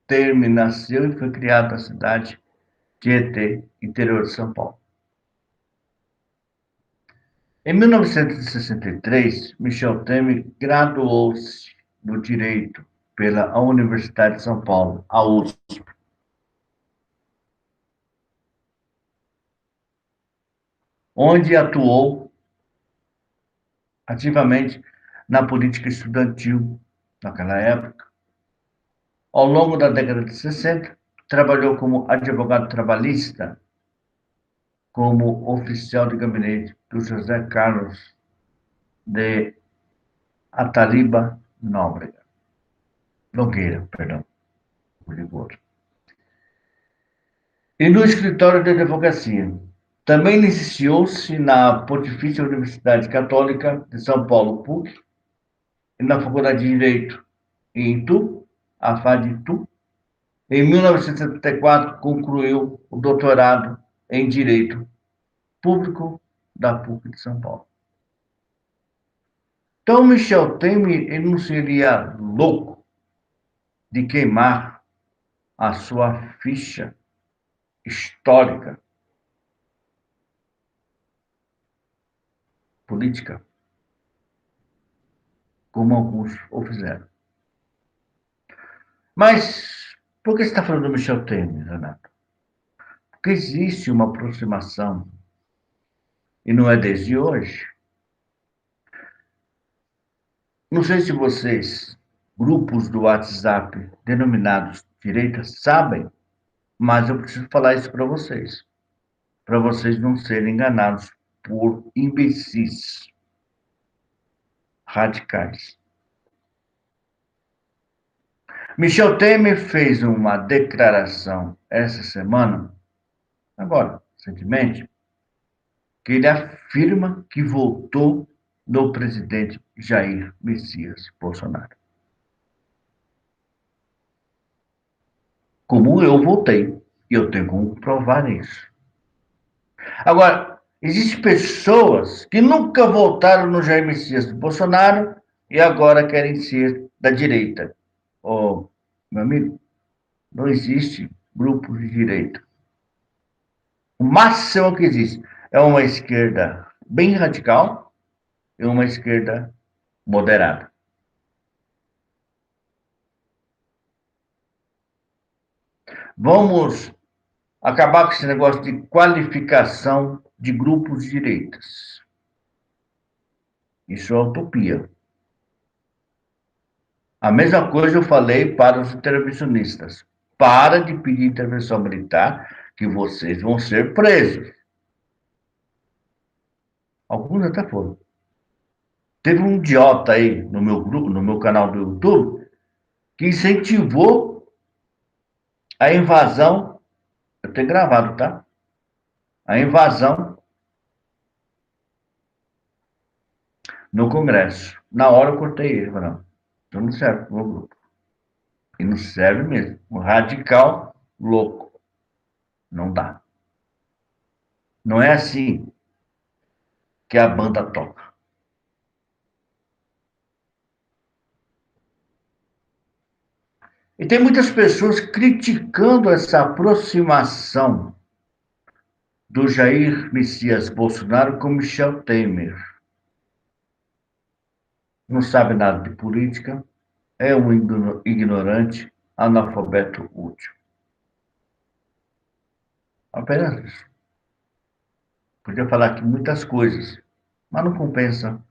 Temer nasceu e foi criado na cidade de Tietê, interior de São Paulo. Em 1963, Michel Temer graduou-se no Direito pela Universidade de São Paulo, a USP. Onde atuou ativamente na política estudantil naquela época. Ao longo da década de 60, trabalhou como advogado trabalhista, como oficial de gabinete do José Carlos de Ataliba Nogueira, perdão, e no escritório de advocacia. Também licenciou-se na Pontifícia Universidade Católica de São Paulo, PUC, e na Faculdade de Direito em Itu, a FAD-Itu. Em 1974, concluiu o doutorado em Direito Público da PUC de São Paulo. Então, Michel Temer, ele não seria louco de queimar a sua ficha histórica, política, como alguns o fizeram. Mas por que você está falando do Michel Temer, Renato? Porque existe uma aproximação, e não é desde hoje. Não sei se vocês, grupos do WhatsApp denominados direita, sabem, mas eu preciso falar isso para vocês não serem enganados por imbecis radicais. Michel Temer fez uma declaração essa semana, agora, recentemente, que ele afirma que votou no presidente Jair Messias Bolsonaro. Como eu votei, e eu tenho como provar isso. Agora, existem pessoas que nunca votaram no Jair Messias Bolsonaro e agora querem ser da direita. Oh, meu amigo, não existe grupo de direita. O máximo que existe é uma esquerda bem radical e uma esquerda moderada. Vamos acabar com esse negócio de qualificação de grupos de direitas. Isso é utopia. A mesma coisa eu falei para os intervencionistas. Para de pedir intervenção militar, que vocês vão ser presos. Alguns até foram. Teve um idiota aí no meu grupo, no meu canal do YouTube, que incentivou a invasão. Eu tenho gravado, tá? A invasão no Congresso. Na hora eu cortei ele, falei, não, então não serve pro meu grupo. E não serve mesmo. Um radical louco. Não dá. Não é assim que a banda toca. E tem muitas pessoas criticando essa aproximação do Jair Messias Bolsonaro com Michel Temer. Não sabe nada de política, é um ignorante, analfabeto útil. Apenas isso. Podia falar aqui muitas coisas, mas não compensa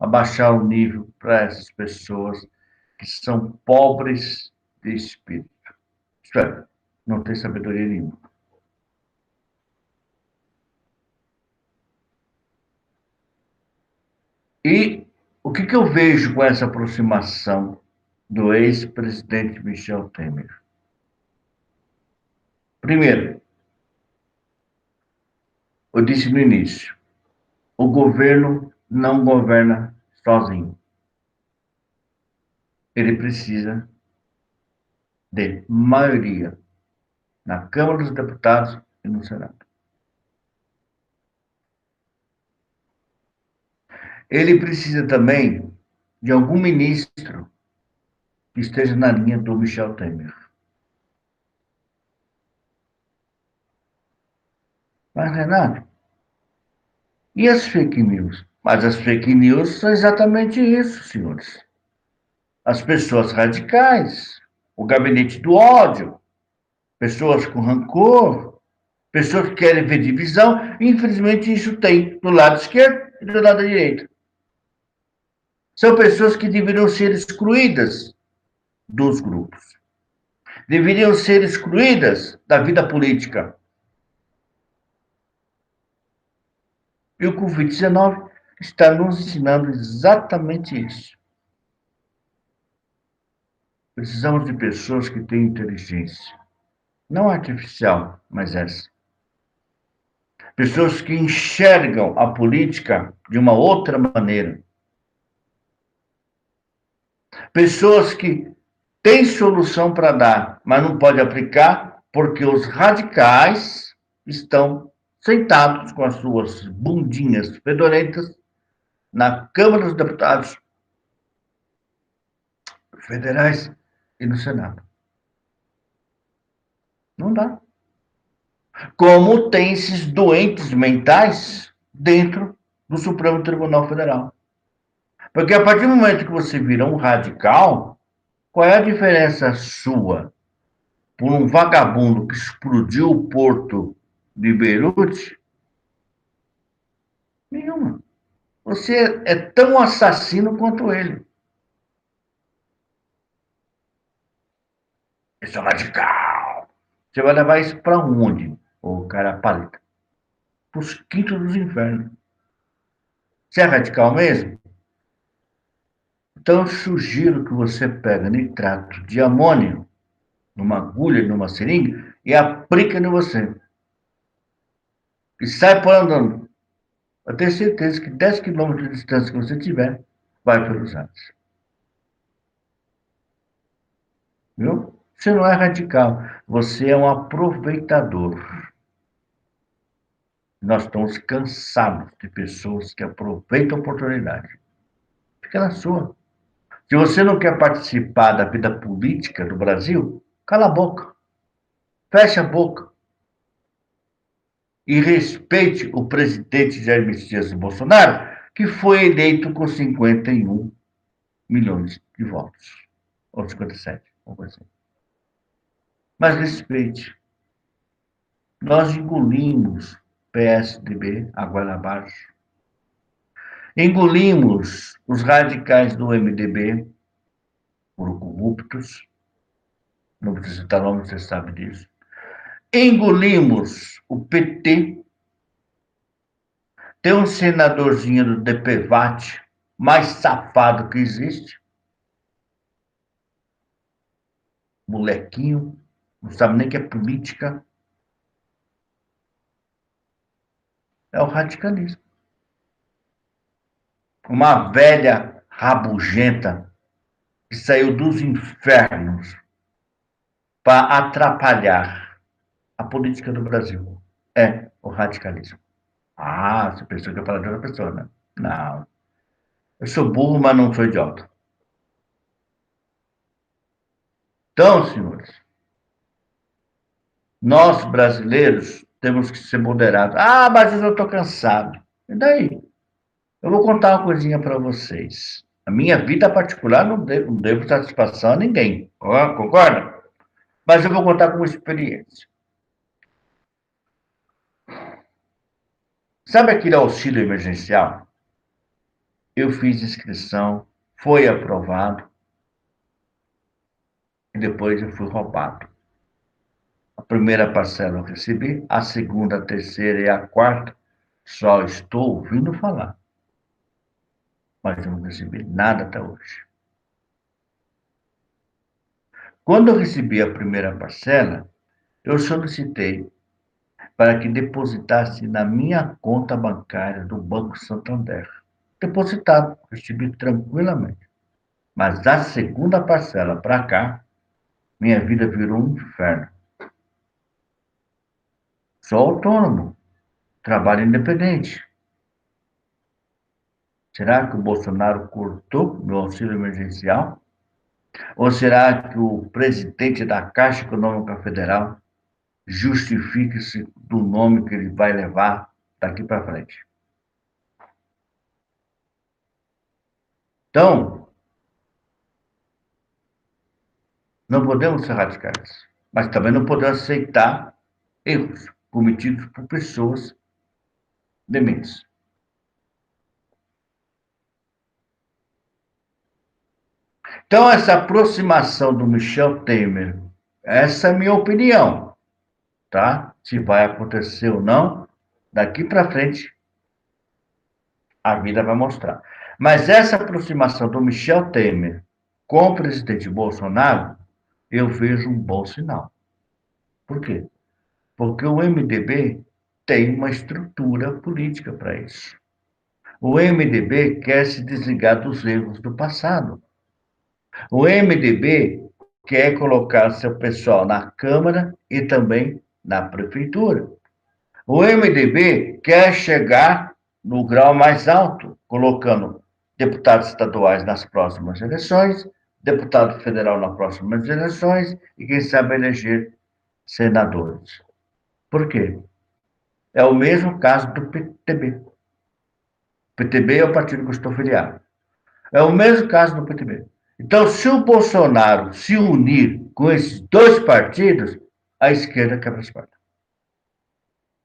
abaixar o nível para essas pessoas que são pobres de espírito. Isto é, não tem sabedoria nenhuma. E o que eu vejo com essa aproximação do ex-presidente Michel Temer? Primeiro, eu disse no início, o governo não governa sozinho. Ele precisa de maioria na Câmara dos Deputados e no Senado. Ele precisa também de algum ministro que esteja na linha do Michel Temer. Mas, Renato, e as fake news? Mas as fake news são exatamente isso, senhores. As pessoas radicais, o gabinete do ódio, pessoas com rancor, pessoas que querem ver divisão. Infelizmente, isso tem do lado esquerdo e do lado direito. São pessoas que deveriam ser excluídas dos grupos, deveriam ser excluídas da vida política. E o Covid-19 está nos ensinando exatamente isso. Precisamos de pessoas que têm inteligência, não artificial, mas essa. Pessoas que enxergam a política de uma outra maneira. Pessoas que têm solução para dar, mas não pode aplicar porque os radicais estão sentados com as suas bundinhas fedorentas na Câmara dos Deputados federais e no Senado. Não dá. Como tem esses doentes mentais dentro do Supremo Tribunal Federal. Porque a partir do momento que você vira um radical, qual é a diferença sua por um vagabundo que explodiu o porto de Beirute? Nenhuma. Você é tão assassino quanto ele. Esse é radical. Você vai levar isso para onde, ô cara paleta? Para os quintos dos infernos. Você é radical mesmo? Então eu sugiro que você pegue nitrato de amônio numa agulha, numa seringa e aplica em você. E sai por andando. Eu tenho certeza que 10 quilômetros de distância que você tiver, vai pelos ares. Viu? Você não é radical, você é um aproveitador. Nós estamos cansados de pessoas que aproveitam a oportunidade. Fica na sua. Se você não quer participar da vida política do Brasil, cala a boca, fecha a boca e respeite o presidente Jair Messias Bolsonaro, que foi eleito com 51 milhões de votos, ou 57, vamos assim. Mas respeite. Nós engolimos PSDB, água abaixo. Engolimos os radicais do MDB, por corruptos, não precisa citar nome, você sabe disso. Engolimos o PT. Tem um senadorzinho do DPVAT mais safado que existe. Molequinho, não sabe nem que é política. É o radicalismo. Uma velha rabugenta que saiu dos infernos para atrapalhar a política do Brasil. É o radicalismo. Ah, você pensou que eu ia falar de outra pessoa, né? Não. Eu sou burro, mas não sou idiota. Então, senhores, nós brasileiros temos que ser moderados. Ah, mas eu estou cansado. E daí? Eu vou contar uma coisinha para vocês. A minha vida particular não devo satisfação a ninguém. Concorda? Mas eu vou contar com experiência. Sabe aquele auxílio emergencial? Eu fiz inscrição, foi aprovado e depois eu fui roubado. A primeira parcela eu recebi, a segunda, a terceira e a quarta só estou ouvindo falar. Mas eu não recebi nada até hoje. Quando eu recebi a primeira parcela, eu solicitei para que depositasse na minha conta bancária do Banco Santander. Depositado, recebi tranquilamente. Mas a segunda parcela para cá, minha vida virou um inferno. Sou autônomo, trabalho independente. Será que o Bolsonaro cortou meu auxílio emergencial? Ou será que o presidente da Caixa Econômica Federal justifique-se do nome que ele vai levar daqui para frente? Então, não podemos ser radicais, mas também não podemos aceitar erros cometidos por pessoas dementes. Então, essa aproximação do Michel Temer, essa é a minha opinião, tá? Se vai acontecer ou não, daqui para frente, a vida vai mostrar. Mas essa aproximação do Michel Temer com o presidente Bolsonaro, eu vejo um bom sinal. Por quê? Porque o MDB tem uma estrutura política para isso. O MDB quer se desligar dos erros do passado. O MDB quer colocar seu pessoal na Câmara e também na Prefeitura. O MDB quer chegar no grau mais alto, colocando deputados estaduais nas próximas eleições, deputado federal nas próximas eleições e, quem sabe, eleger senadores. Por quê? É o mesmo caso do PTB. O PTB é o partido que eu estou filiado. É o mesmo caso do PTB. Então, se o Bolsonaro se unir com esses dois partidos, a esquerda quebra as pernas.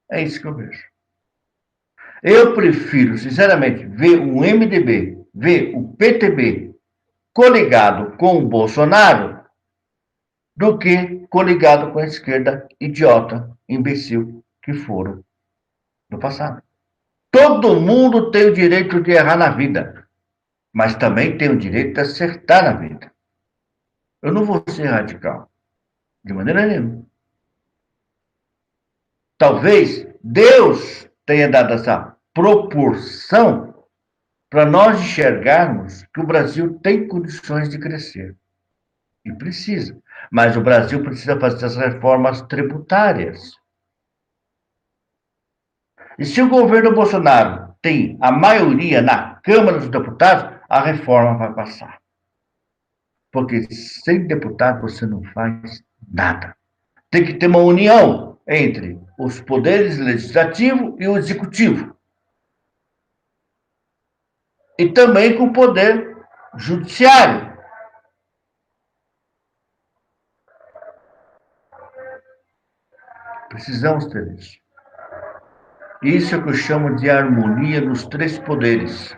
É isso que eu vejo. Eu prefiro, sinceramente, ver o MDB, ver o PTB coligado com o Bolsonaro do que coligado com a esquerda idiota, imbecil que foram no passado. Todo mundo tem o direito de errar na vida, mas também tem o direito de acertar na vida. Eu não vou ser radical, de maneira nenhuma. Talvez Deus tenha dado essa proporção para nós enxergarmos que o Brasil tem condições de crescer. E precisa. Mas o Brasil precisa fazer as reformas tributárias. E se o governo Bolsonaro tem a maioria na Câmara dos Deputados, a reforma vai passar. Porque sem deputado você não faz nada. Tem que ter uma união entre os poderes legislativo e o executivo. E também com o poder judiciário. Precisamos ter isso. Isso é o que eu chamo de harmonia dos três poderes.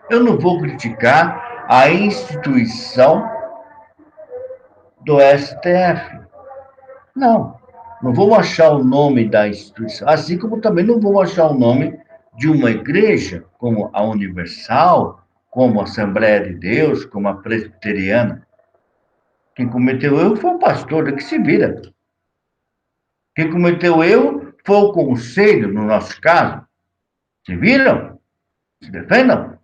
Eu não vou criticar a instituição do STF. Não. Não vou achar o nome da instituição. Assim como também não vou achar o nome de uma igreja, como a Universal, como a Assembleia de Deus, como a Presbiteriana. Quem cometeu erro foi o pastor, que se vira. Quem cometeu erro foi o conselho, no nosso caso. Se viram? Se defendam?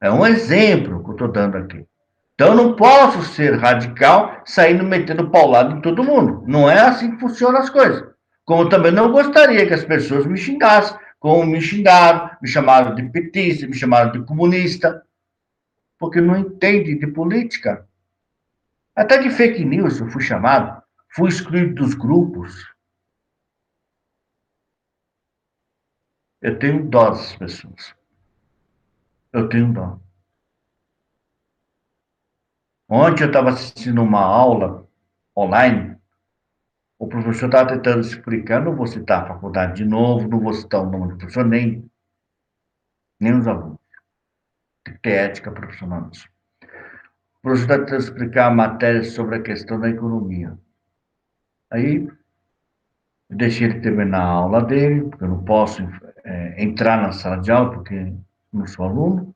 É um exemplo que eu estou dando aqui. Então, eu não posso ser radical saindo metendo paulado em todo mundo. Não é assim que funcionam as coisas. Como eu também não gostaria que as pessoas me xingassem, como me xingaram, me chamaram de petista, me chamaram de comunista, porque não entende de política. Até de fake news eu fui chamado, fui excluído dos grupos. Eu tenho dó dessas pessoas. Eu tenho dó. Ontem eu estava assistindo uma aula online. O professor estava tentando explicar, não vou citar a faculdade de novo, não vou citar o nome do professor, nem os alunos. Tem que ter ética profissional nisso. O professor está tentando explicar a matéria sobre a questão da economia. Aí, eu deixei ele terminar a aula dele, porque eu não posso entrar na sala de aula, porque não sou aluno.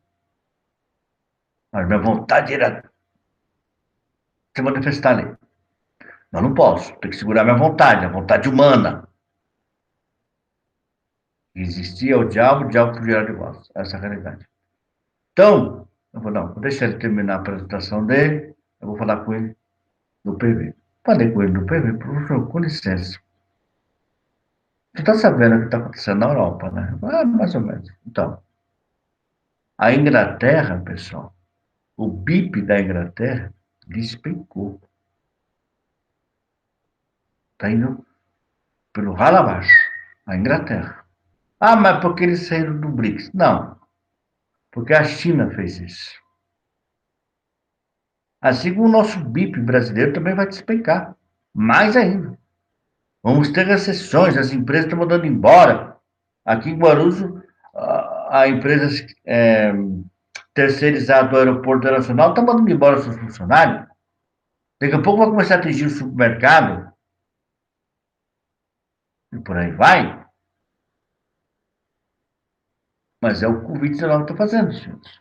Mas minha vontade era se manifestar ali. Mas não posso, tenho que segurar minha vontade, a vontade humana. Existia o diabo fugirá de vós. Essa é a realidade. Então, eu vou, não, vou deixar ele terminar a apresentação dele, eu vou falar com ele do PV. Falei com ele do PV, professor, com licença. Você está sabendo o que está acontecendo na Europa, né? Ah, mais ou menos. Então, a Inglaterra, pessoal, o BIP da Inglaterra despencou. Está indo pelo ralo abaixo, a Inglaterra. Ah, mas porque eles saíram do BRICS? Não, porque a China fez isso. Assim como o nosso BIP brasileiro também vai despencar, mais ainda. Vamos ter recessões, as empresas estão mandando embora. Aqui em Guarulhos, a empresa terceirizada do aeroporto nacional está mandando embora seus funcionários. Daqui a pouco vai começar a atingir o supermercado e por aí vai. Mas é o Covid-19 que está fazendo, senhores.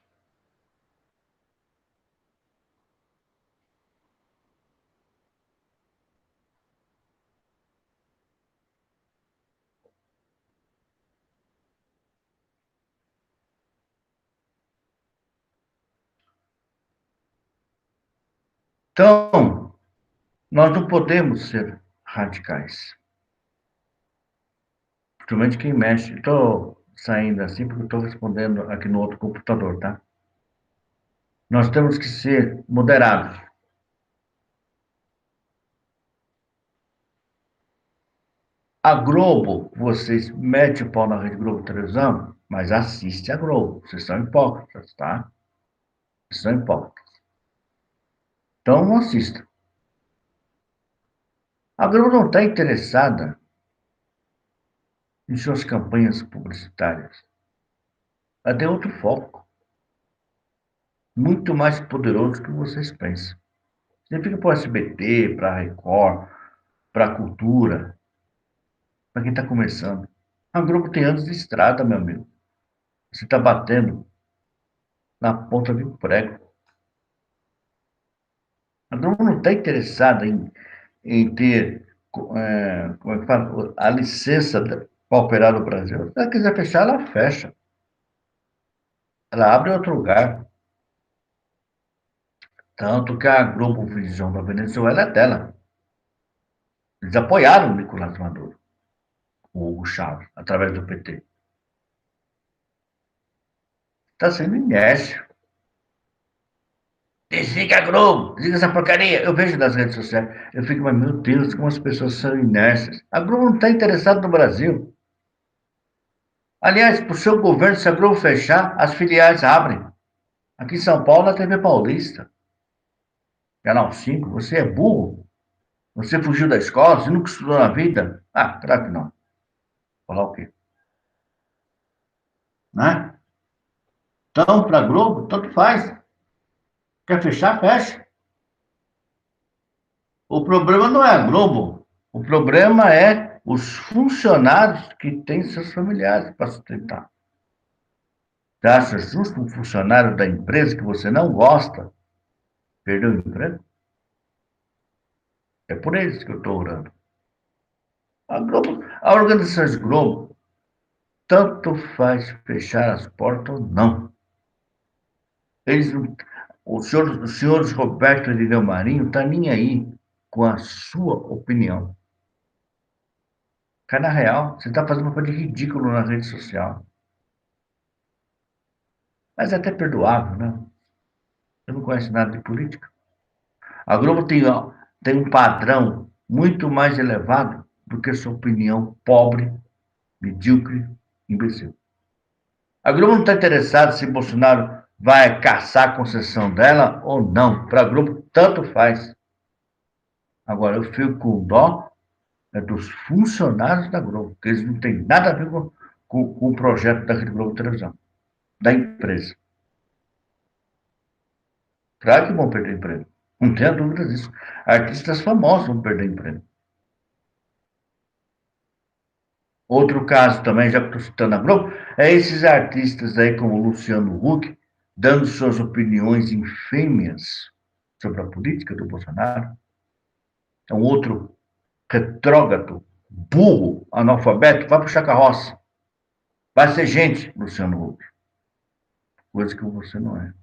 Então, nós não podemos ser radicais. Principalmente quem mexe. Estou saindo assim porque estou respondendo aqui no outro computador, tá? Nós temos que ser moderados. A Globo, vocês metem o pau na Rede Globo Televisão, mas assiste a Globo. Vocês são hipócritas, tá? Vocês são hipócritas. Então, não assistam. A Globo não está interessada em suas campanhas publicitárias. Ela tem outro foco, muito mais poderoso que vocês pensam. Você fica para o SBT, para a Record, para a Cultura, para quem está começando. A Globo tem anos de estrada, meu amigo. Você está batendo na ponta de um prego. A Globo não está interessada em ter, como é que fala, a licença para operar no Brasil. Se ela quiser fechar, ela fecha. Ela abre outro lugar. Tanto que a Globo Visão da Venezuela é dela. Eles apoiaram o Nicolás Maduro, o Hugo Chávez, através do PT. Está sendo inércio. Desliga a Globo, desliga essa porcaria. Eu vejo nas redes sociais, eu fico, mas meu Deus, como as pessoas são inércias. A Globo não está interessada no Brasil. Aliás, para o seu governo, se a Globo fechar, as filiais abrem. Aqui em São Paulo, a TV Paulista. Canal 5, você é burro? Você fugiu da escola? Você nunca estudou na vida? Ah, claro que não. Falar o quê? Né? Então, para a Globo, tanto faz. Quer fechar, fecha. O problema não é a Globo. O problema é os funcionários que têm seus familiares para sustentar. Você acha justo um funcionário da empresa que você não gosta perder o emprego? É por isso que eu estou orando. A Globo, a organização de Globo, tanto faz fechar as portas ou não. Eles, os senhores Roberto e Lilian Marinho está nem aí com a sua opinião. Cara, na real, você está fazendo uma coisa de ridículo na rede social. Mas é até perdoável, né? Você não conhece nada de política. A Globo tem, ó, tem um padrão muito mais elevado do que sua opinião pobre, medíocre, imbecil. A Globo não está interessada se Bolsonaro vai caçar a concessão dela ou não. Para a Globo, tanto faz. Agora, eu fico com dó dos funcionários da Globo, porque eles não têm nada a ver com o projeto da Rede Globo Televisão, da empresa. Claro que vão perder emprego. Não tenha dúvida disso. Artistas famosos vão perder emprego. Outro caso também, já que estou citando a Globo, é esses artistas aí como o Luciano Huck, dando suas opiniões infêmias sobre a política do Bolsonaro. É um outro retrógrado, burro, analfabeto, vai puxar carroça. Vai ser gente, Luciano Huck. Coisa que você não é.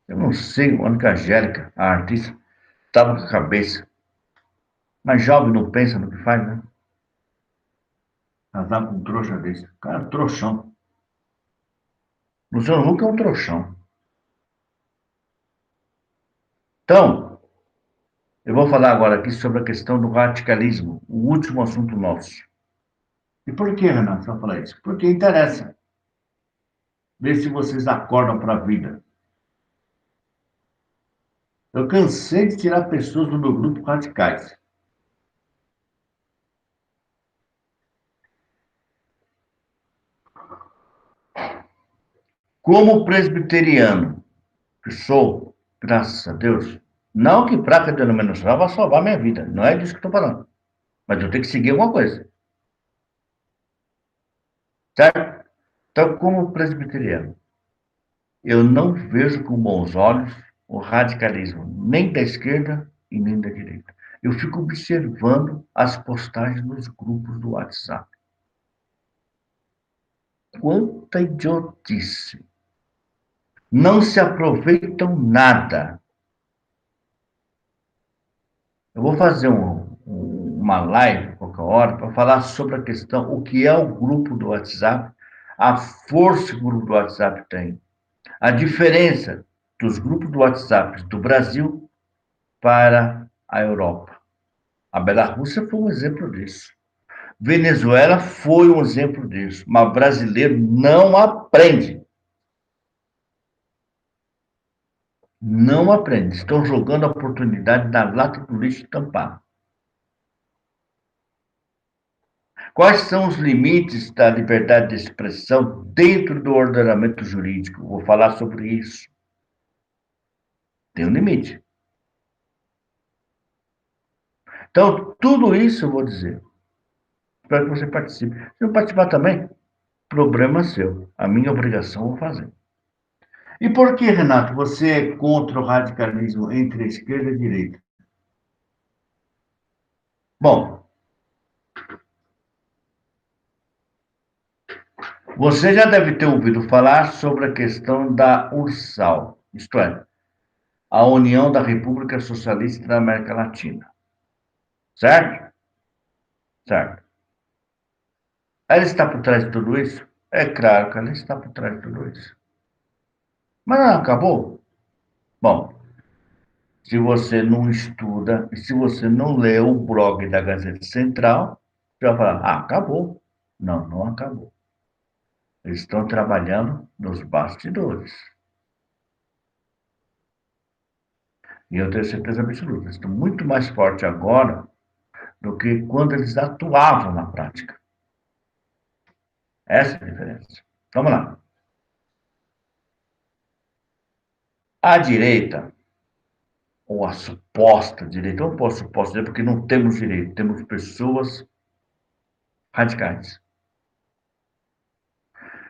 Eu não sei onde que a Angélica, a artista, estava com a cabeça. Mas jovem não pensa no que faz, né? Casar com um trouxa desse. Cara, trouxão. Luciano Huck é um trouxão. Então, eu vou falar agora aqui sobre a questão do radicalismo, o último assunto nosso. E por que, Renato, você vai falar isso? Porque interessa. Ver se vocês acordam para a vida. Eu cansei de tirar pessoas do meu grupo radicais. Como presbiteriano, que sou, graças a Deus, não que praca denominacional vai salvar minha vida, não é disso que estou falando. Mas eu tenho que seguir alguma coisa, certo? Então, como presbiteriano, eu não vejo com bons olhos o radicalismo, nem da esquerda e nem da direita. Eu fico observando as postagens nos grupos do WhatsApp. Quanta idiotice! Não se aproveitam nada. Eu vou fazer uma live qualquer hora para falar sobre a questão, o que é o grupo do WhatsApp, a força que o grupo do WhatsApp tem, a diferença dos grupos do WhatsApp do Brasil para a Europa. A Bielorrússia foi um exemplo disso. Venezuela foi um exemplo disso. Mas brasileiro não aprende. Não aprende. Estão jogando a oportunidade na lata do lixo tampar. Quais são os limites da liberdade de expressão dentro do ordenamento jurídico? Vou falar sobre isso. Tem um limite. Então, tudo isso eu vou dizer. Espero que você participe. Se não participar também, problema seu. A minha obrigação eu vou fazer. E por que, Renato, você é contra o radicalismo entre a esquerda e a direita? Bom, você já deve ter ouvido falar sobre a questão da URSAL, isto é, a União da República Socialista da América Latina. Certo? Certo. Ela está por trás de tudo isso? É claro que ela está por trás de tudo isso. Mas não acabou? Bom, se você não estuda, e se você não lê o blog da Gazeta Central, você vai falar, ah, acabou. Não, não acabou. Eles estão trabalhando nos bastidores. E eu tenho certeza absoluta, eles estão muito mais fortes agora do que quando eles atuavam na prática. Essa é a diferença. Vamos lá. A direita, ou a suposta direita, eu não posso suposta dizer porque não temos direito, temos pessoas radicais.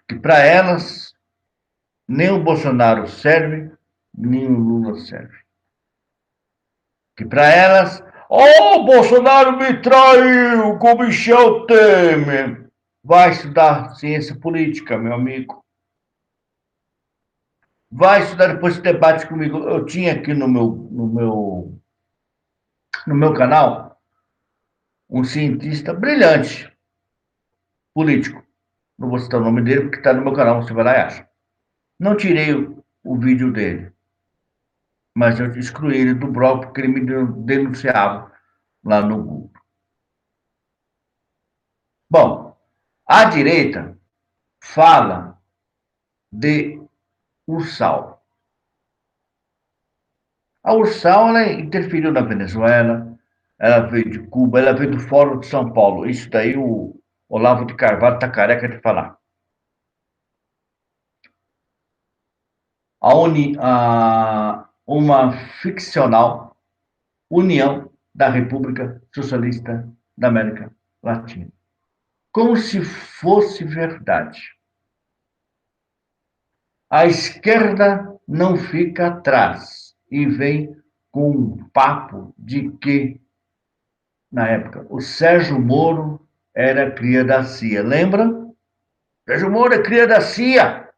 Que para elas, nem o Bolsonaro serve, nem o Lula serve. Que para elas, oh, Bolsonaro me traiu com Michel Temer. Vai estudar ciência política, meu amigo. Vai estudar depois esse debate comigo. Eu tinha aqui no meu canal um cientista brilhante, político. Não vou citar o nome dele porque está no meu canal, você vai lá e acha. Não tirei o vídeo dele, mas eu excluí ele do blog porque ele me denunciava lá no Google. Bom, a direita fala de Ursal. A Ursal ela interferiu na Venezuela, ela veio de Cuba, ela veio do Fórum de São Paulo. Isso daí o Olavo de Carvalho está careca de falar. Uma ficcional União da República Socialista da América Latina. Como se fosse verdade. A esquerda não fica atrás e vem com um papo de que, na época, o Sérgio Moro era cria da CIA. Lembra? Sérgio Moro é cria da CIA.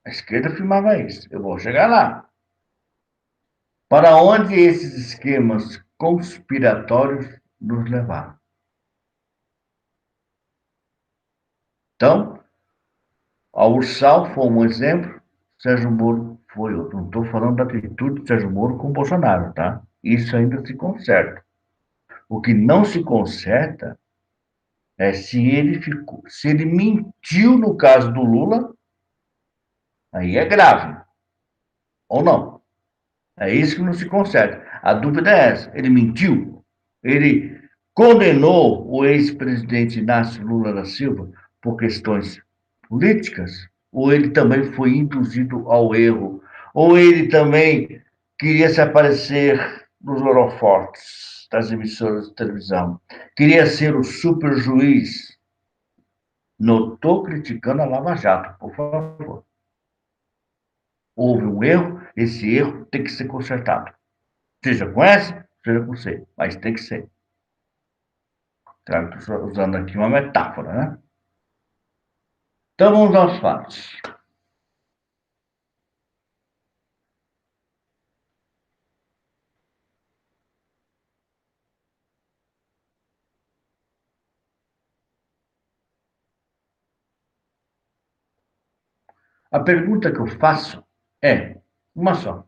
A esquerda afirmava isso. Eu vou chegar lá. Para onde esses esquemas conspiratórios nos levaram? Então, a Ursal foi um exemplo, Sérgio Moro foi outro. Não estou falando da atitude de Sérgio Moro com o Bolsonaro, tá? Isso ainda se conserta. O que não se conserta é se ele mentiu no caso do Lula, aí é grave. Ou não. É isso que não se conserta. A dúvida é essa. Ele mentiu? Ele condenou o ex-presidente Inácio Lula da Silva por questões políticas? Ou ele também foi induzido ao erro? Ou ele também queria se aparecer nos holofotes das emissoras de televisão? Queria ser o super juiz? Não estou criticando a Lava Jato, por favor. Houve um erro, esse erro tem que ser consertado. Seja com S, seja com C, mas tem que ser. Claro que estou usando aqui uma metáfora, né? Então vamos aos fatos. A pergunta que eu faço é uma só.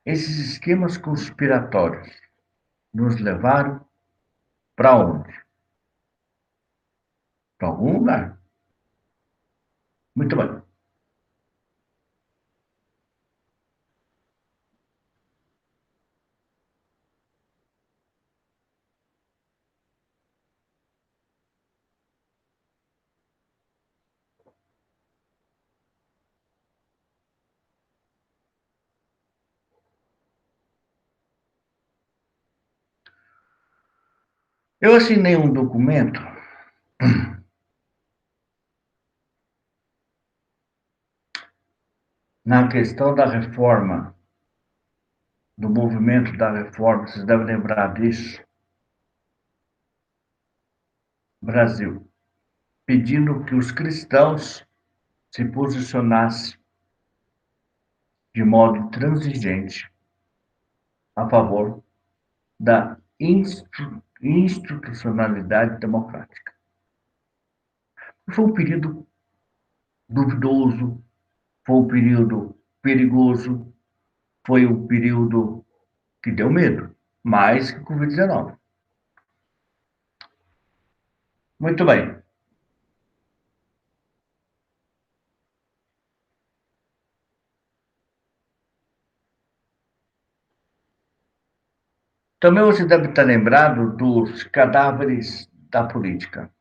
Esses esquemas conspiratórios nos levaram Para onde? Para algum lugar. Muito bem. Eu assinei um documento na questão da reforma, do movimento da reforma, vocês devem lembrar disso, Brasil, pedindo que os cristãos se posicionassem de modo intransigente a favor da institucionalidade democrática. Foi um período duvidoso, foi um período perigoso, foi um período que deu medo, mais que o Covid-19. Muito bem. Também você deve estar lembrado dos cadáveres da política.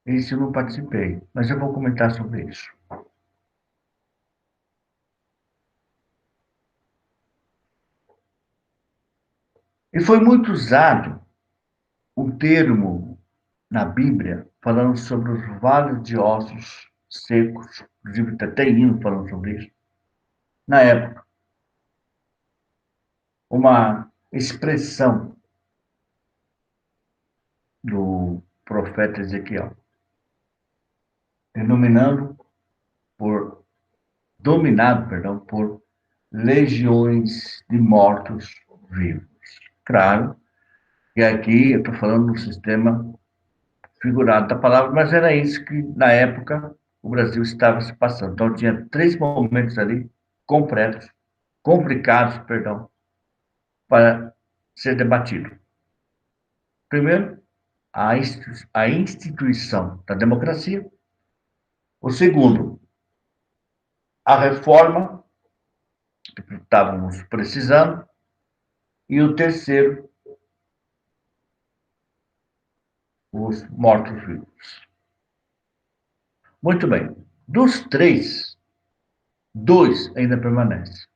Esse eu não participei, mas eu vou comentar sobre isso. E foi muito usado o termo na Bíblia falando sobre os vales de ossos secos, inclusive até hino falando sobre isso. Na época, uma expressão do profeta Ezequiel, denominando por, dominado, perdão, por legiões de mortos vivos. Claro, e aqui eu estou falando no sistema figurado da palavra, mas era isso que, na época, o Brasil estava se passando. Então, tinha três momentos ali completos, complicados, perdão, para ser debatido. Primeiro, a instituição da democracia. O segundo, a reforma que estávamos precisando. E o terceiro, os mortos-vivos. Muito bem. Dos três, dois ainda permanecem.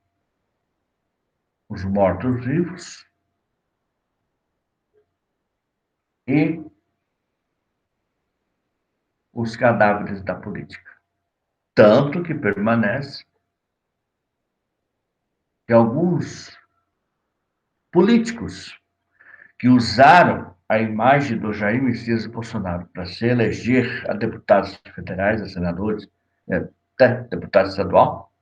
Os mortos-vivos e os cadáveres da política. Tanto que permanece que alguns políticos que usaram a imagem do Jair Messias Bolsonaro para se eleger a deputados federais, a senadores, até deputado estadual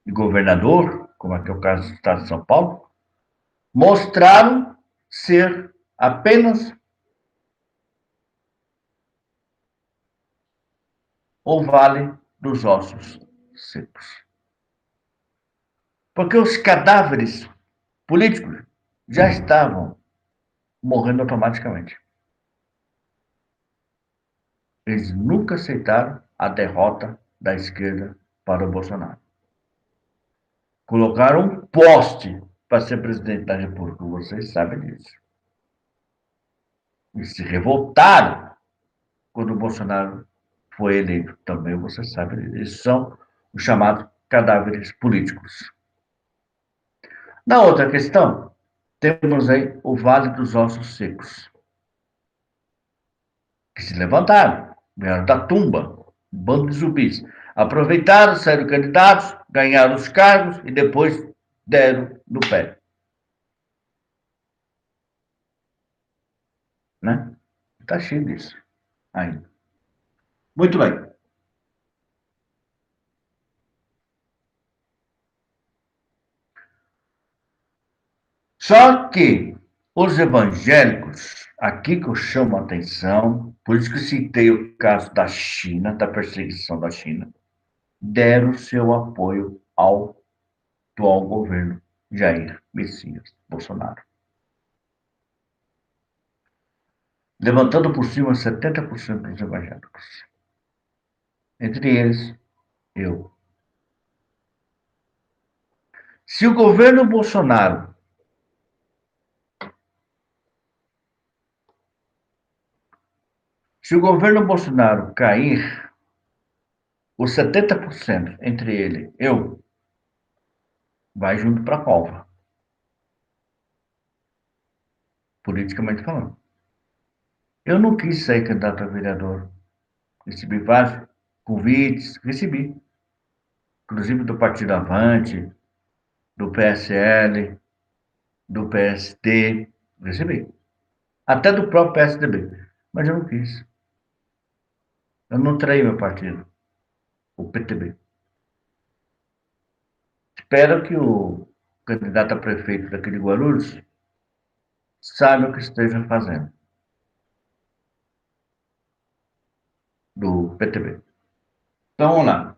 e governador, como é que é o caso do estado de São Paulo, mostraram ser apenas o vale dos ossos secos. Porque os cadáveres políticos já estavam morrendo automaticamente. Eles nunca aceitaram a derrota da esquerda para o Bolsonaro. Colocaram um poste para ser presidente da República, vocês sabem disso. E se revoltaram quando o Bolsonaro foi eleito, também vocês sabem disso. Esses são os chamados cadáveres políticos. Na outra questão, temos aí o Vale dos Ossos Secos, que se levantaram, vieram da tumba, um bando de zumbis. Aproveitaram, saíram candidatos, ganharam os cargos e depois deram no pé. Né? Está cheio disso ainda. Muito bem. Só que os evangélicos, aqui que eu chamo a atenção, por isso que citei o caso da China, da perseguição da China, deram seu apoio ao atual governo Jair Messias Bolsonaro. levantando por cima 70% dos evangélicos. Entre eles, eu. Se o governo Bolsonaro, se o governo Bolsonaro cair, os 70%, entre ele, eu, vai junto para a cova, politicamente falando. Eu não quis sair candidato a vereador. Recebi vários convites, recebi. Inclusive do Partido Avante, do PSL, do PSD, recebi. Até do próprio PSDB. Mas eu não quis. Eu não traí meu partido, o PTB. Espero que o candidato a prefeito daqui de Guarulhos saiba o que esteja fazendo, do PTB. Então, vamos lá.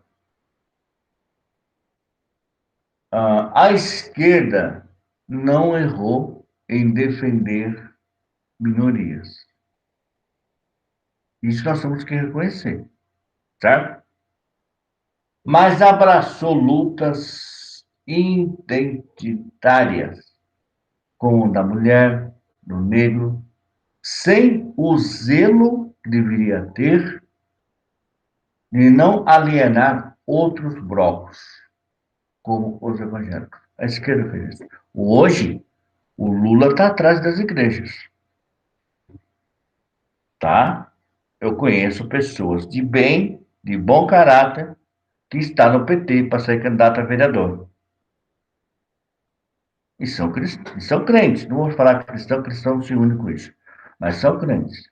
A esquerda não errou em defender minorias. Isso nós temos que reconhecer, certo? Mas abraçou lutas identitárias, como da mulher, do negro, sem o zelo que deveria ter de não alienar outros blocos, como os evangélicos. A esquerda fez isso. Hoje, o Lula está atrás das igrejas, tá? Eu conheço pessoas de bem, de bom caráter, que estão no PT para ser candidato a vereador. E são crentes. Não vou falar cristão, cristão não se une com isso. Mas são crentes.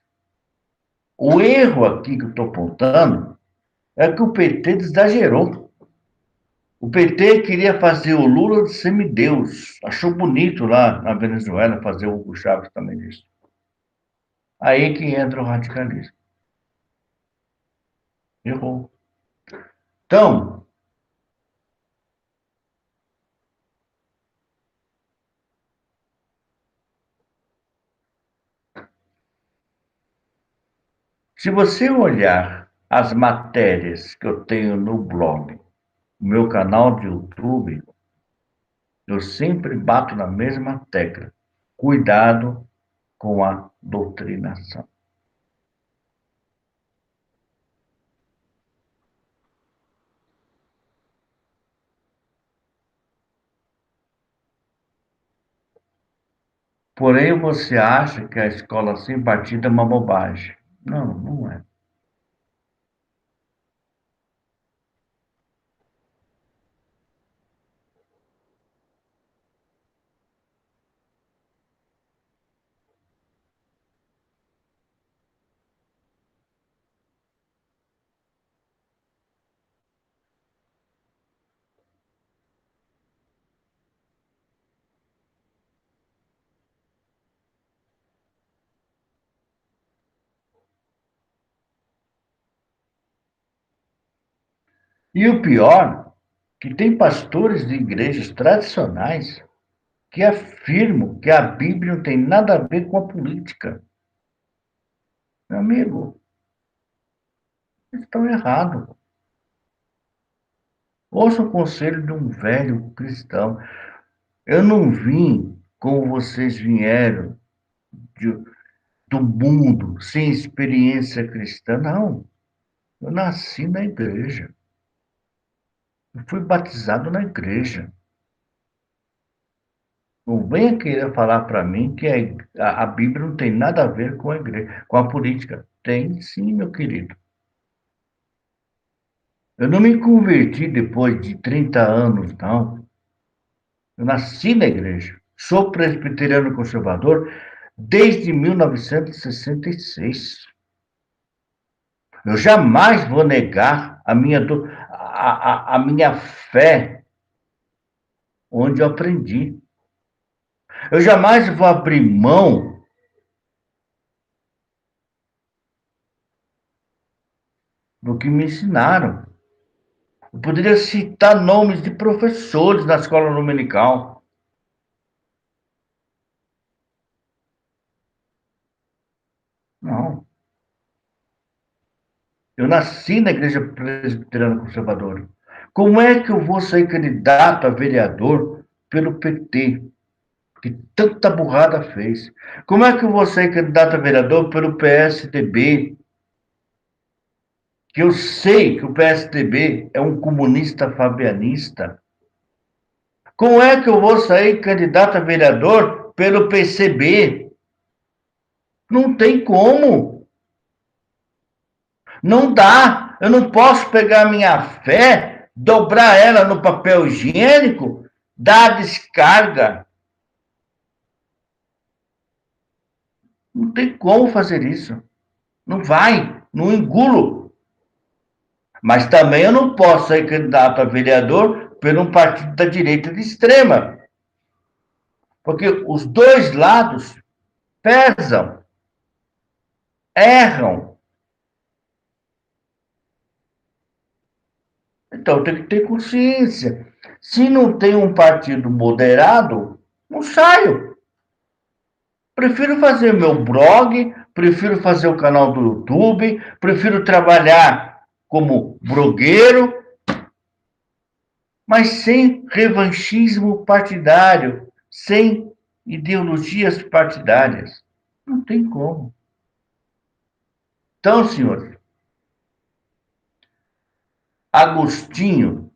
O erro aqui que eu estou apontando é que o PT exagerou. O PT queria fazer o Lula de semideus. Achou bonito lá na Venezuela fazer o Hugo Chávez também disso. Aí que entra o radicalismo. Errou. Então, se você olhar as matérias que eu tenho no blog, no meu canal de YouTube, eu sempre bato na mesma tecla. Cuidado com a doutrinação. Porém, você acha que a escola sem partido é uma bobagem. Não, não é. E o pior, que tem pastores de igrejas tradicionais que afirmam que a Bíblia não tem nada a ver com a política. Meu amigo, eles estão errados. Ouça o conselho de um velho cristão. Eu não vim como vocês vieram de, do mundo, sem experiência cristã, não. Eu nasci na igreja. Eu fui batizado na igreja. Não venha querer falar para mim que a Bíblia não tem nada a ver com a igreja, com a política. Tem sim, meu querido. Eu não me converti depois de 30 anos, não. Eu nasci na igreja. Sou presbiteriano conservador desde 1966. Eu jamais vou negar a minha fé onde eu aprendi. Eu jamais vou abrir mão do que me ensinaram. Eu poderia citar nomes de professores na escola dominical. Eu nasci na Igreja Presbiteriana Conservadora. Como é que eu vou sair candidato a vereador pelo PT, que tanta burrada fez? Como é que eu vou sair candidato a vereador pelo PSDB, que eu sei que o PSDB é um comunista fabianista? Como é que eu vou sair candidato a vereador pelo PCB? Não tem como. Não dá. Eu não posso pegar minha fé, dobrar ela no papel higiênico, dar descarga. Não tem como fazer isso. Não vai. Não engulo. Mas também eu não posso ser candidato a vereador por um partido da direita de extrema. Porque os dois lados pesam, erram. Então tem que ter consciência. Se não tem um partido moderado, não saio. Prefiro fazer meu blog, prefiro fazer o canal do YouTube, prefiro trabalhar como blogueiro, mas sem revanchismo partidário, sem ideologias partidárias. Não tem como. Então, senhor, Agostinho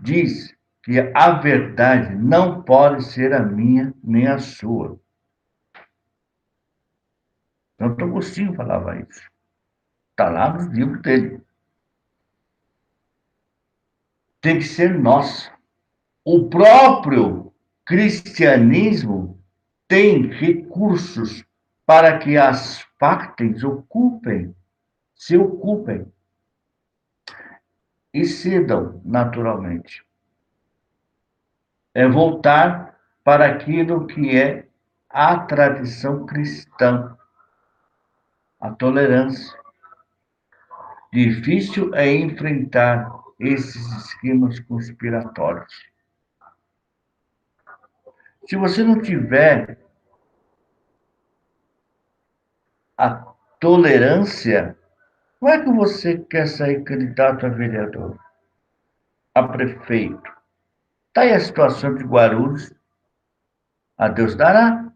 diz que a verdade não pode ser a minha nem a sua. Santo Agostinho falava isso. Está lá nos livros dele. Tem que ser nossa. O próprio cristianismo tem recursos para que as partes se ocupem e cedam naturalmente. É voltar para aquilo que é a tradição cristã, a tolerância. Difícil é enfrentar esses esquemas conspiratórios. Se você não tiver a tolerância, como é que você quer sair candidato a vereador, a prefeito? Está aí a situação de Guarulhos, a Deus dará.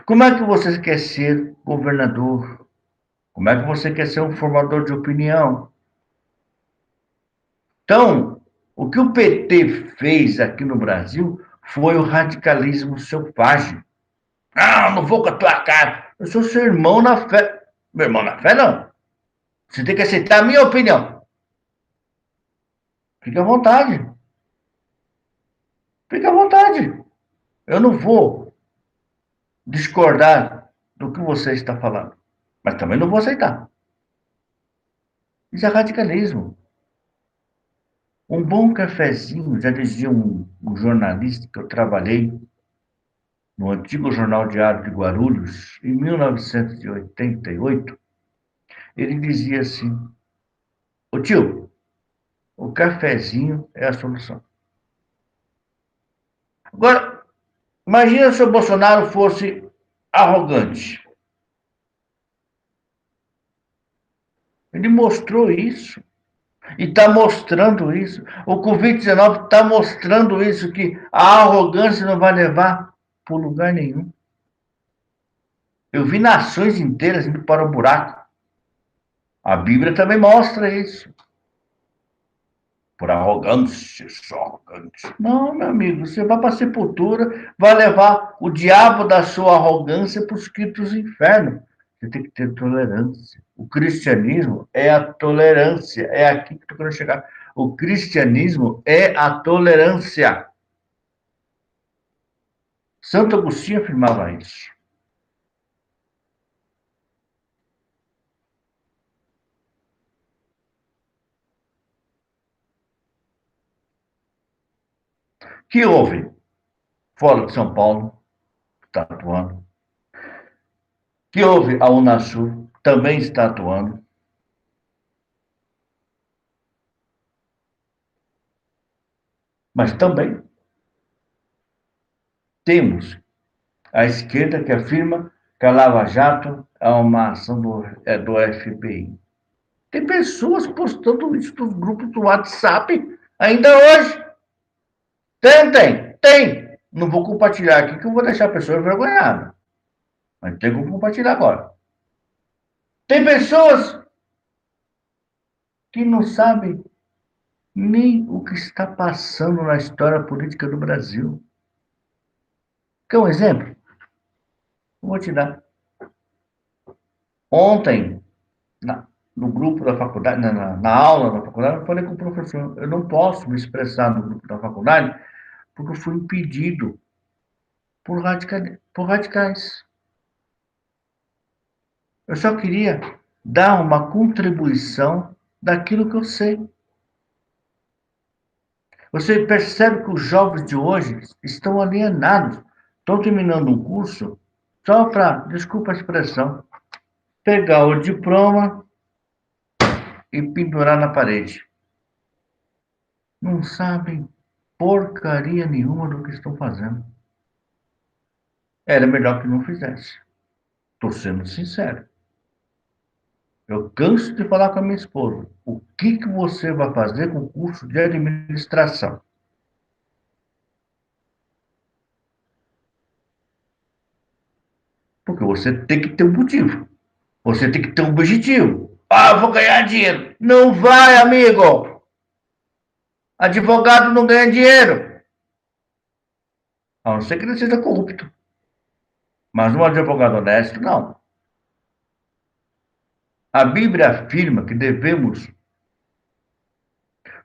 Como é que você quer ser governador? Como é que você quer ser um formador de opinião? Então, o que o PT fez aqui no Brasil foi o radicalismo selvagem. Não vou com a tua cara. Eu sou seu irmão na fé. Meu irmão na fé, não. Você tem que aceitar a minha opinião. Fique à vontade. Fique à vontade. Eu não vou discordar do que você está falando. Mas também não vou aceitar. Isso é radicalismo. Um bom cafezinho, já dizia um jornalista que eu trabalhei no antigo Jornal Diário de Guarulhos, em 1988, ele dizia assim: ô tio, o cafezinho é a solução. Agora, imagina se o Bolsonaro fosse arrogante. Ele mostrou isso. E está mostrando isso. O Covid-19 está mostrando isso, que a arrogância não vai levar para lugar nenhum. Eu vi nações inteiras indo para o buraco. A Bíblia também mostra isso. Por arrogância, sou arrogante. Não, meu amigo, você vai para a sepultura, vai levar o diabo da sua arrogância para os quintos do inferno. Você tem que ter tolerância. O cristianismo é a tolerância. É aqui que eu quero chegar. O cristianismo é a tolerância. Santo Agostinho afirmava isso. Que houve? Fora de São Paulo, está atuando. Que houve a Unasul, também está atuando. Mas também temos a esquerda que afirma que a Lava Jato é uma ação do FBI. Tem pessoas postando isso nos grupos do WhatsApp ainda hoje. Tem. Não vou compartilhar aqui que eu vou deixar a pessoa envergonhada. Mas tem como compartilhar agora. Tem pessoas que não sabem nem o que está passando na história política do Brasil. Quer um exemplo? Eu vou te dar. Ontem, no grupo da faculdade, na aula da faculdade, eu falei com o professor, eu não posso me expressar no grupo da faculdade porque eu fui impedido por radicais. Eu só queria dar uma contribuição daquilo que eu sei. Você percebe que os jovens de hoje estão alienados, estão terminando um curso só para, desculpa a expressão, pegar o diploma e pendurar na parede. Não sabem porcaria nenhuma do que estão fazendo. Era melhor que não fizesse. Estou sendo sincero. Eu canso de falar com a minha esposa. O que você vai fazer com o curso de administração? Porque você tem que ter um motivo. Você tem que ter um objetivo. Ah, eu vou ganhar dinheiro. Não vai, amigo. Advogado não ganha dinheiro. A não ser que ele seja corrupto. Mas um advogado honesto, não. A Bíblia afirma que devemos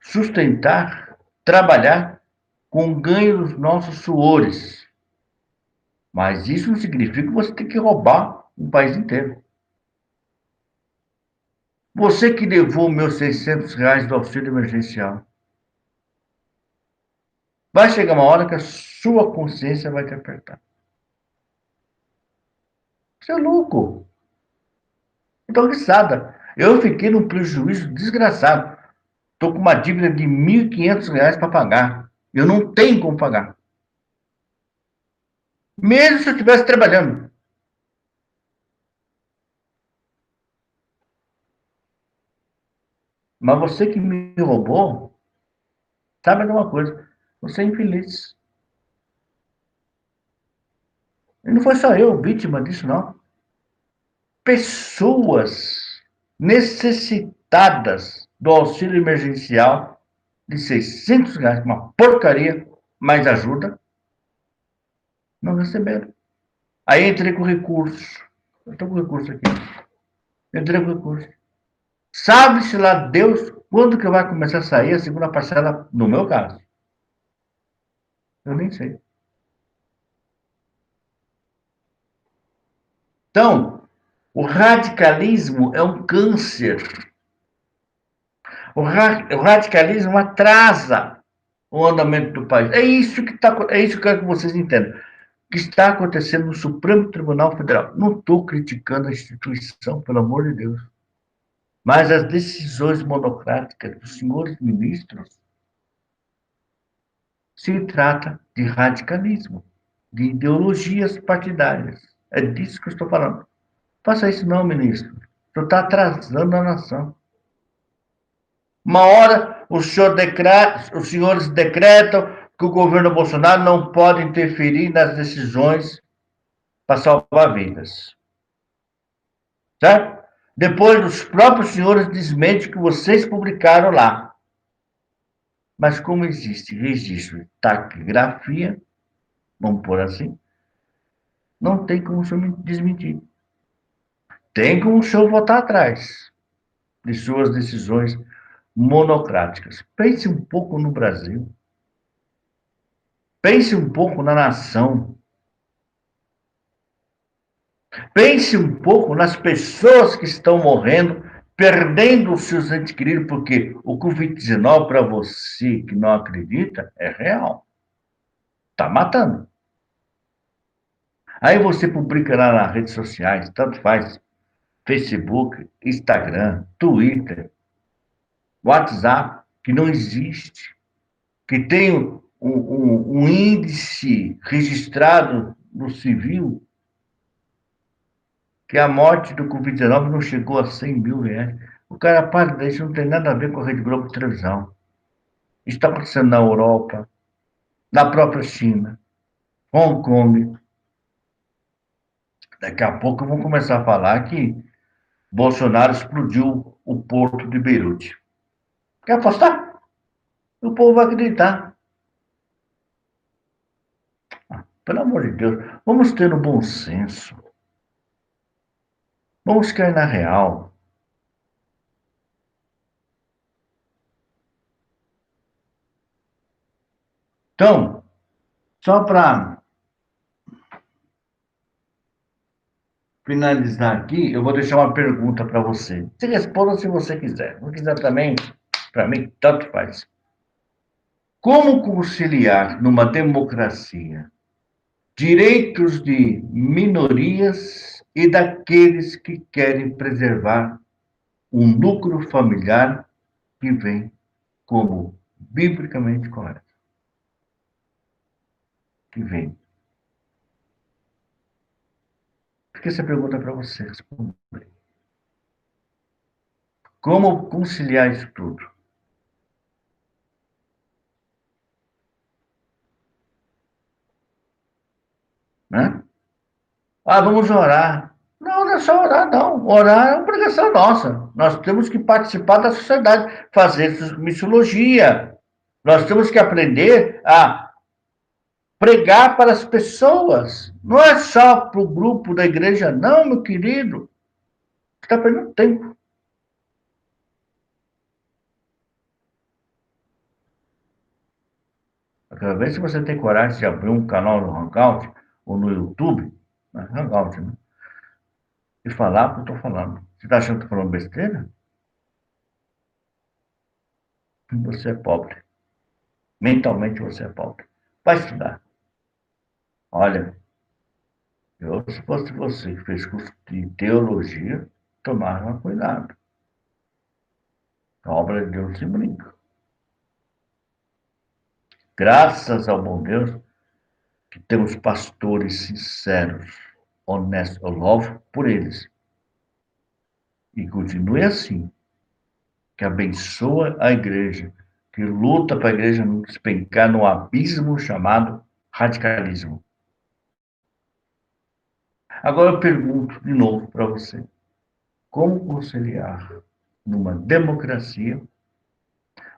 sustentar, trabalhar com o ganho dos nossos suores. Mas isso não significa que você tem que roubar um país inteiro. Você que levou meus R$ 600 do auxílio emergencial. Vai chegar uma hora que a sua consciência vai te apertar. Você é louco. Então, risada. Eu fiquei num prejuízo desgraçado. Estou com uma dívida de R$ 1.500 para pagar. Eu não tenho como pagar. Mesmo se eu estivesse trabalhando. Mas você que me roubou, sabe de uma coisa? Você é infeliz. E não foi só eu vítima disso, não. Pessoas necessitadas do auxílio emergencial de R$ 600, uma porcaria, mais ajuda, não receberam. Aí entrei com recurso. Eu estou com recurso aqui. Entrei com recurso. Sabe-se lá Deus quando que vai começar a sair a segunda parcela, no meu caso. Eu nem sei. Então, o radicalismo é um câncer. O radicalismo atrasa o andamento do país. É isso que eu quero que vocês entendam. O que está acontecendo no Supremo Tribunal Federal. Não estou criticando a instituição, pelo amor de Deus. Mas as decisões monocráticas dos senhores ministros se trata de radicalismo, de ideologias partidárias. É disso que eu estou falando. Faça isso não, ministro. O senhor está atrasando a nação. Uma hora os senhores decretam que o governo Bolsonaro não pode interferir nas decisões para salvar vidas. Certo? Depois os próprios senhores desmentem que vocês publicaram lá. Mas como existe registro de taquigrafia, vamos pôr assim, não tem como o senhor desmentir. Tem como o senhor voltar atrás de suas decisões monocráticas. Pense um pouco no Brasil. Pense um pouco na nação. Pense um pouco nas pessoas que estão morrendo, perdendo os seus entes queridos, porque o Covid-19, para você que não acredita, é real. Está matando. Aí você publica lá nas redes sociais, tanto faz, Facebook, Instagram, Twitter, WhatsApp, que não existe, que tem um índice registrado no civil, que a morte do Covid-19 não chegou a R$ 100 mil. O cara para, isso não tem nada a ver com a Rede Globo de televisão. Isso está acontecendo na Europa, na própria China, Hong Kong. Daqui a pouco vão começar a falar que Bolsonaro explodiu o porto de Beirute. Quer apostar? O povo vai acreditar. Pelo amor de Deus, vamos ter um bom senso. Vamos cair na real. Então, só para finalizar aqui, eu vou deixar uma pergunta para você. Você responda se você quiser. Não quiser também, para mim, tanto faz. Como conciliar numa democracia direitos de minorias e daqueles que querem preservar um núcleo familiar que vem como biblicamente correto? Que vem. Fica essa pergunta para você responder. Como conciliar isso tudo? Né? Ah, vamos orar. Não, não é só orar, não. Orar é uma obrigação nossa. Nós temos que participar da sociedade, fazer missologia. Nós temos que aprender a pregar para as pessoas. Não é só para o grupo da igreja, não, meu querido. Você está perdendo tempo. Cada vez que você tem coragem de abrir um canal no Hangout ou no YouTube, né? Hangout, né? E falar o que eu estou falando. Você está achando que estou falando besteira? Você é pobre. Mentalmente você é pobre. Vai estudar. Olha, eu, se fosse você que fez curso de teologia, tomava cuidado. A obra de Deus se brinca. Graças ao bom Deus, que temos pastores sinceros, honestos. Eu louvo por eles. E continue assim, que abençoa a igreja, que luta para a igreja não despencar no abismo chamado radicalismo. Agora eu pergunto de novo para você: como conciliar numa democracia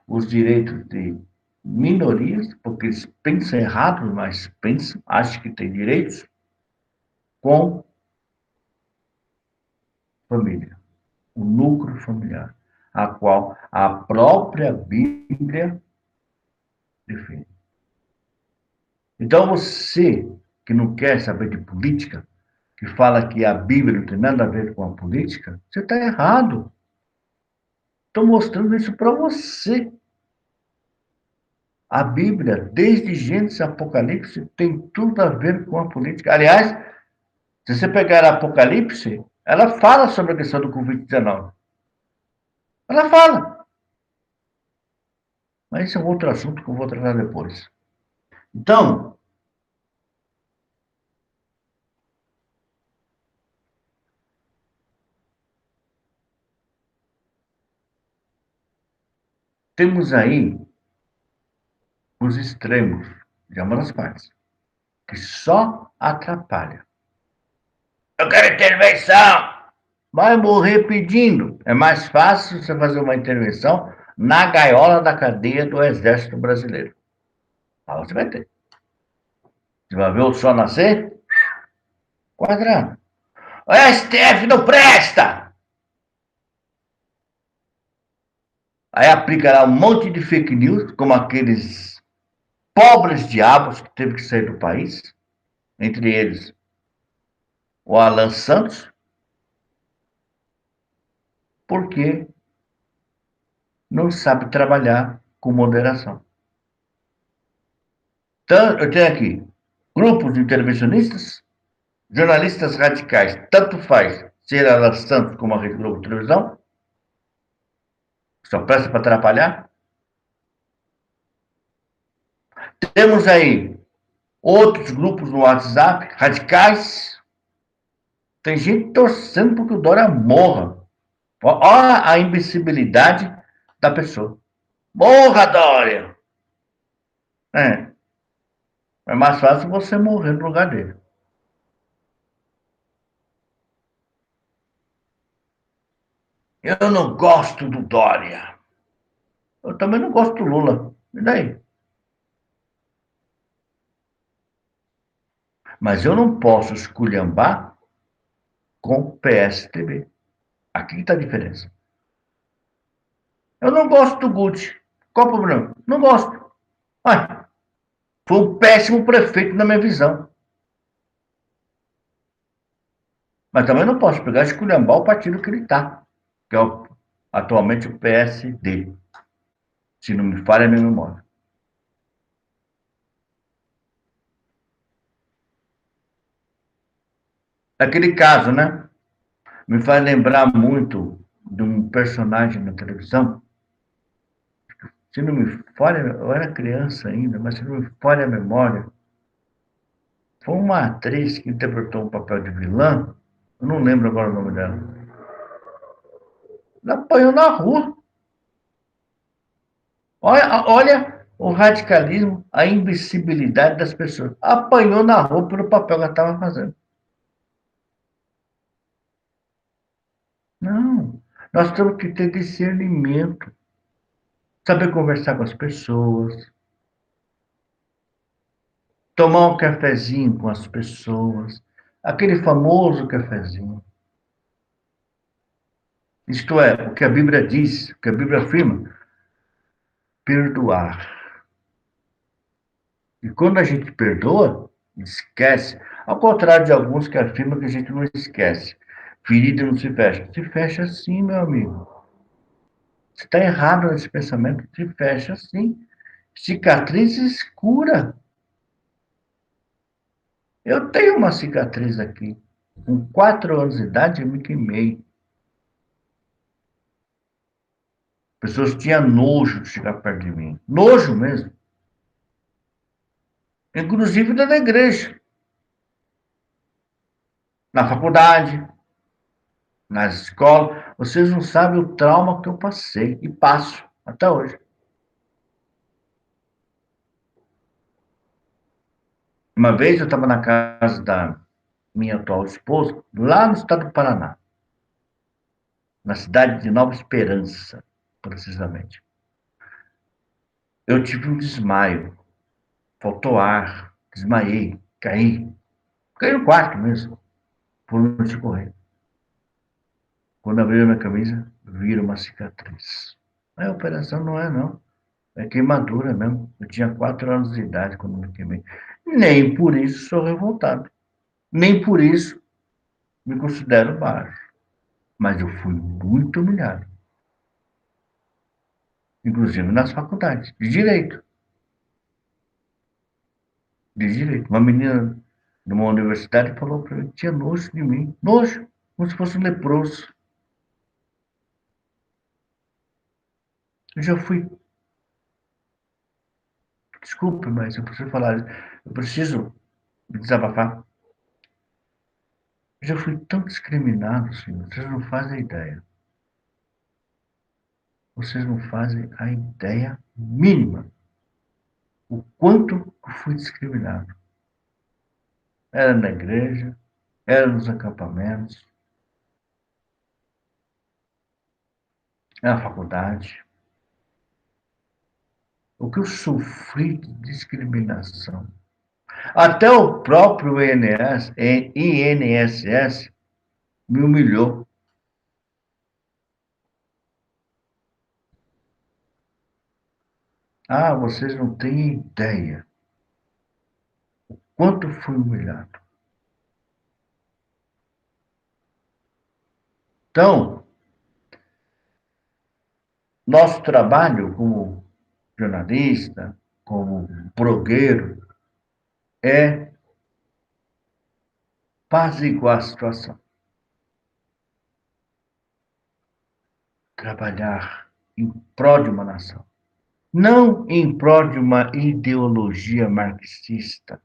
os direitos de minorias, porque eles pensam errado, mas pensam, acham que têm direitos, com família, o núcleo familiar, a qual a própria Bíblia defende. Então você que não quer saber de política, que fala que a Bíblia não tem nada a ver com a política, você está errado. Estou mostrando isso para você. A Bíblia, desde Gênesis a Apocalipse, tem tudo a ver com a política. Aliás, se você pegar a Apocalipse, ela fala sobre a questão do Covid-19. Ela fala. Mas esse é um outro assunto que eu vou tratar depois. Então, temos aí os extremos de ambas as partes, que só atrapalha. Eu quero intervenção! Vai morrer pedindo. É mais fácil você fazer uma intervenção na gaiola da cadeia do Exército Brasileiro. Lá você vai ter. Você vai ver o sol nascer? Quadrado. O STF não presta! Aí aplica lá um monte de fake news, como aqueles pobres diabos que teve que sair do país, entre eles o Alan Santos, porque não sabe trabalhar com moderação. Então, eu tenho aqui grupos de intervencionistas, jornalistas radicais, tanto faz ser Alan Santos como a Rede Globo de televisão, só presta para atrapalhar. Temos aí outros grupos no WhatsApp, radicais. Tem gente torcendo porque o Dória morra, Olha a imbecilidade da pessoa. Morra, Dória! É, é mais fácil você morrer no lugar dele. Eu não gosto do Dória. Eu também não gosto do Lula. E daí? Mas eu não posso esculhambar com o PSDB. Aqui está a diferença. Eu não gosto do Guti. Qual o problema? Não gosto. Ah, foi um péssimo prefeito na minha visão. Mas também não posso pegar e esculhambar o partido que ele está, que é atualmente o PSD, se não me falha a minha memória. Aquele caso, né? Me faz lembrar muito de um personagem na televisão. Se não me falha, eu era criança ainda, mas se não me falha a memória, foi uma atriz que interpretou um papel de vilã, eu não lembro agora o nome dela. Ela apanhou na rua. Olha o radicalismo, a imbecilidade das pessoas. Apanhou na rua pelo papel que ela estava fazendo. Não. Nós temos que ter discernimento, saber conversar com as pessoas, tomar um cafezinho com as pessoas, aquele famoso cafezinho. Isto é, o que a Bíblia diz, o que a Bíblia afirma, perdoar. E quando a gente perdoa, esquece. Ao contrário de alguns que afirmam que a gente não esquece. Ferida não se fecha. Se fecha sim, meu amigo. Você está errado nesse pensamento. Se fecha sim. Cicatrizes cura. Eu tenho uma cicatriz aqui. Com 4 anos de idade, eu me queimei. Pessoas tinham nojo de chegar perto de mim. Nojo mesmo. Inclusive da igreja. Na faculdade, nas escolas. Vocês não sabem o trauma que eu passei e passo até hoje. Uma vez eu estava na casa da minha atual esposa, lá no estado do Paraná, na cidade de Nova Esperança, precisamente. Eu tive um desmaio, faltou ar, desmaiei, caí. Caí no quarto mesmo, por não te correr. Quando abri a minha camisa, vira uma cicatriz. A operação não é, não. É queimadura mesmo. Eu tinha 4 anos de idade quando me queimei. Nem por isso sou revoltado. Nem por isso me considero baixo. Mas eu fui muito humilhado. Inclusive nas faculdades. De direito. De direito. Uma menina de uma universidade falou para mim que tinha nojo de mim. Nojo. Como se fosse um leproso. Eu já fui. Desculpe, mas eu preciso falar. Eu preciso desabafar. Eu já fui tão discriminado, senhor. Vocês não fazem ideia. Vocês não fazem a ideia mínima o quanto eu fui discriminado. Era na igreja, era nos acampamentos, era na faculdade. O que eu sofri de discriminação. Até o próprio INSS me humilhou. Ah, vocês não têm ideia quanto fui humilhado. Então, nosso trabalho como jornalista, como blogueiro, é apaziguar a situação. Trabalhar em prol de uma nação. Não em prol de uma ideologia marxista,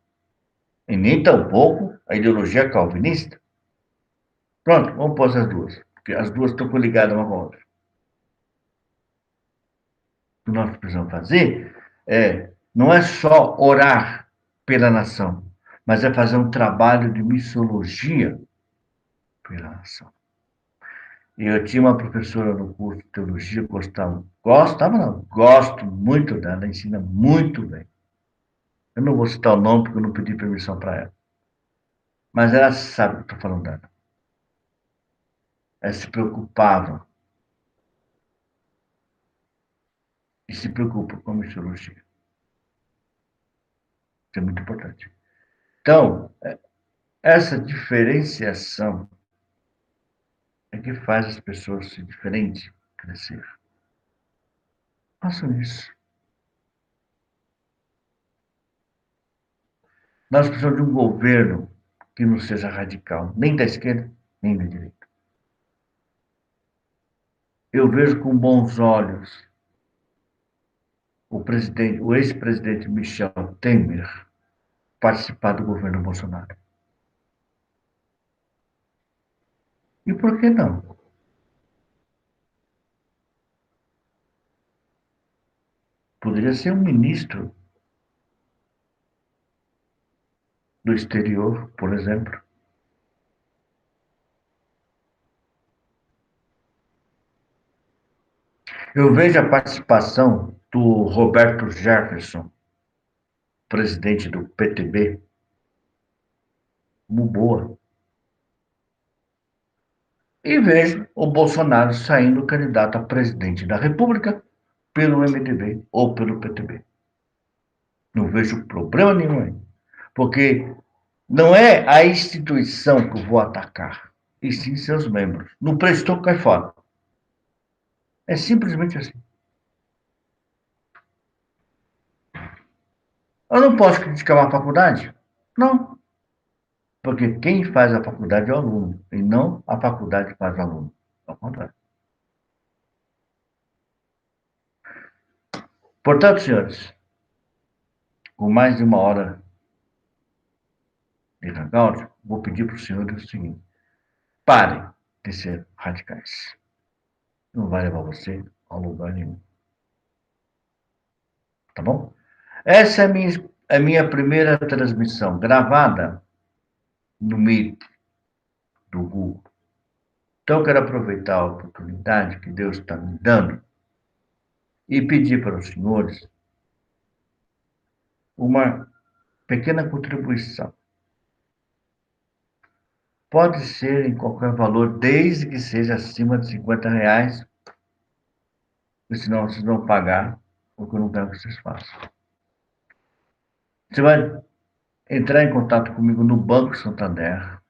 e nem tampouco a ideologia calvinista. Pronto, vamos pôr as duas. porque as duas estão coligadas uma com a outra. O que nós precisamos fazer não é só orar pela nação, mas é fazer um trabalho de missiologia pela nação. E eu tinha uma professora no curso de teologia, gostava não, gosto muito dela, ela ensina muito bem. Eu não vou citar o nome porque eu não pedi permissão para ela. Mas ela sabe o que eu estou falando dela. Ela se preocupava e se preocupa com a missiologia. Isso é muito importante. Então, essa diferenciação é que faz as pessoas se diferentes crescer. Façam isso. Nós precisamos de um governo que não seja radical, nem da esquerda, nem da direita. Eu vejo com bons olhos o ex-presidente Michel Temer participar do governo Bolsonaro. E por que não? Poderia ser um ministro do exterior, por exemplo. Eu vejo a participação do Roberto Jefferson, presidente do PTB, como boa. E vejo o Bolsonaro saindo candidato a presidente da República pelo MDB ou pelo PTB. Não vejo problema nenhum aí. Porque não é a instituição que eu vou atacar, e sim seus membros. Não prestou, cai fora. É simplesmente assim. Eu não posso criticar uma faculdade? Não. Porque quem faz a faculdade é o aluno, e não a faculdade faz o aluno. Ao contrário. Portanto, senhores, com mais de uma hora de hangout, vou pedir para os senhores o seguinte: parem de ser radicais. Não vai levar você a lugar nenhum. Tá bom? Essa é a minha primeira transmissão gravada no Meet do Google. Então, eu quero aproveitar a oportunidade que Deus está me dando e pedir para os senhores uma pequena contribuição. Pode ser em qualquer valor, desde que seja acima de R$ 50, porque senão vocês vão pagar o que eu não quero que vocês façam. Você vai entrar em contato comigo no Banco Santander.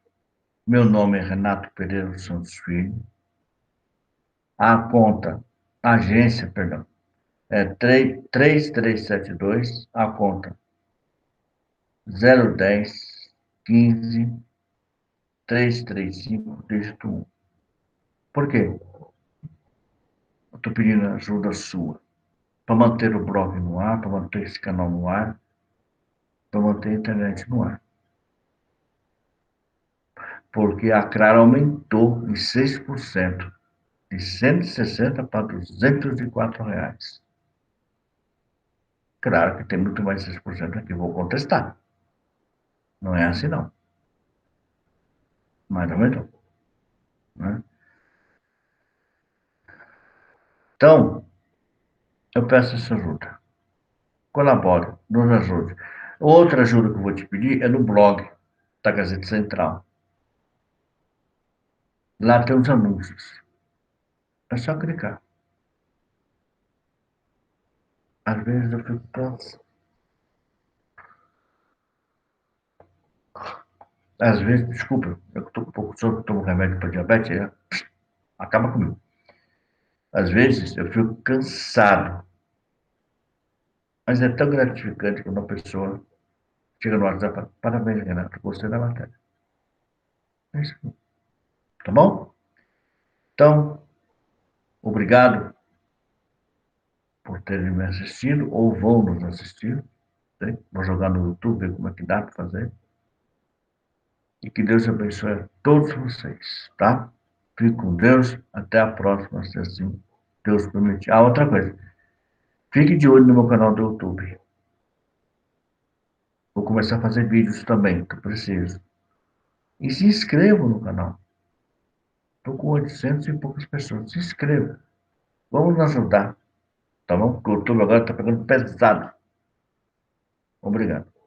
Meu nome é Renato Pereira dos Santos Filho. A conta, a agência, perdão, é 3372, a conta 010 15 335, dígito 1. Por quê? Eu estou pedindo ajuda sua para manter o blog no ar, para manter esse canal no ar, para manter a internet no ar. Porque a Claro aumentou em 6%, de 160 para R$ 204. Claro que tem muito mais 6% aqui, vou contestar. Não é assim, não. Mas aumentou. Né? Então, eu peço essa ajuda. Colabore, nos ajude. Outra ajuda que eu vou te pedir é no blog da Gazeta Central. Lá tem os anúncios. É só clicar. Às vezes eu fico pensando. Às vezes, desculpa, eu estou com um pouco de sono, tomo remédio para diabetes, acaba comigo. Às vezes eu fico cansado, mas é tão gratificante quando uma pessoa chega no WhatsApp e fala: parabéns, Renato, gostei da matéria. É isso, tá bom? Então, obrigado por terem me assistido ou vão nos assistir. Né? Vou jogar no YouTube, ver como é que dá para fazer. E que Deus abençoe a todos vocês, tá? Fique com Deus. Até a próxima, se assim Deus permitir. Ah, outra coisa. Fique de olho no meu canal do YouTube. Vou começar a fazer vídeos também, que eu preciso. E se inscreva no canal. Estou com 800 e poucas pessoas. Se inscreva. Vamos nos ajudar. Tá bom? Porque o YouTube agora está pegando pesado. Obrigado.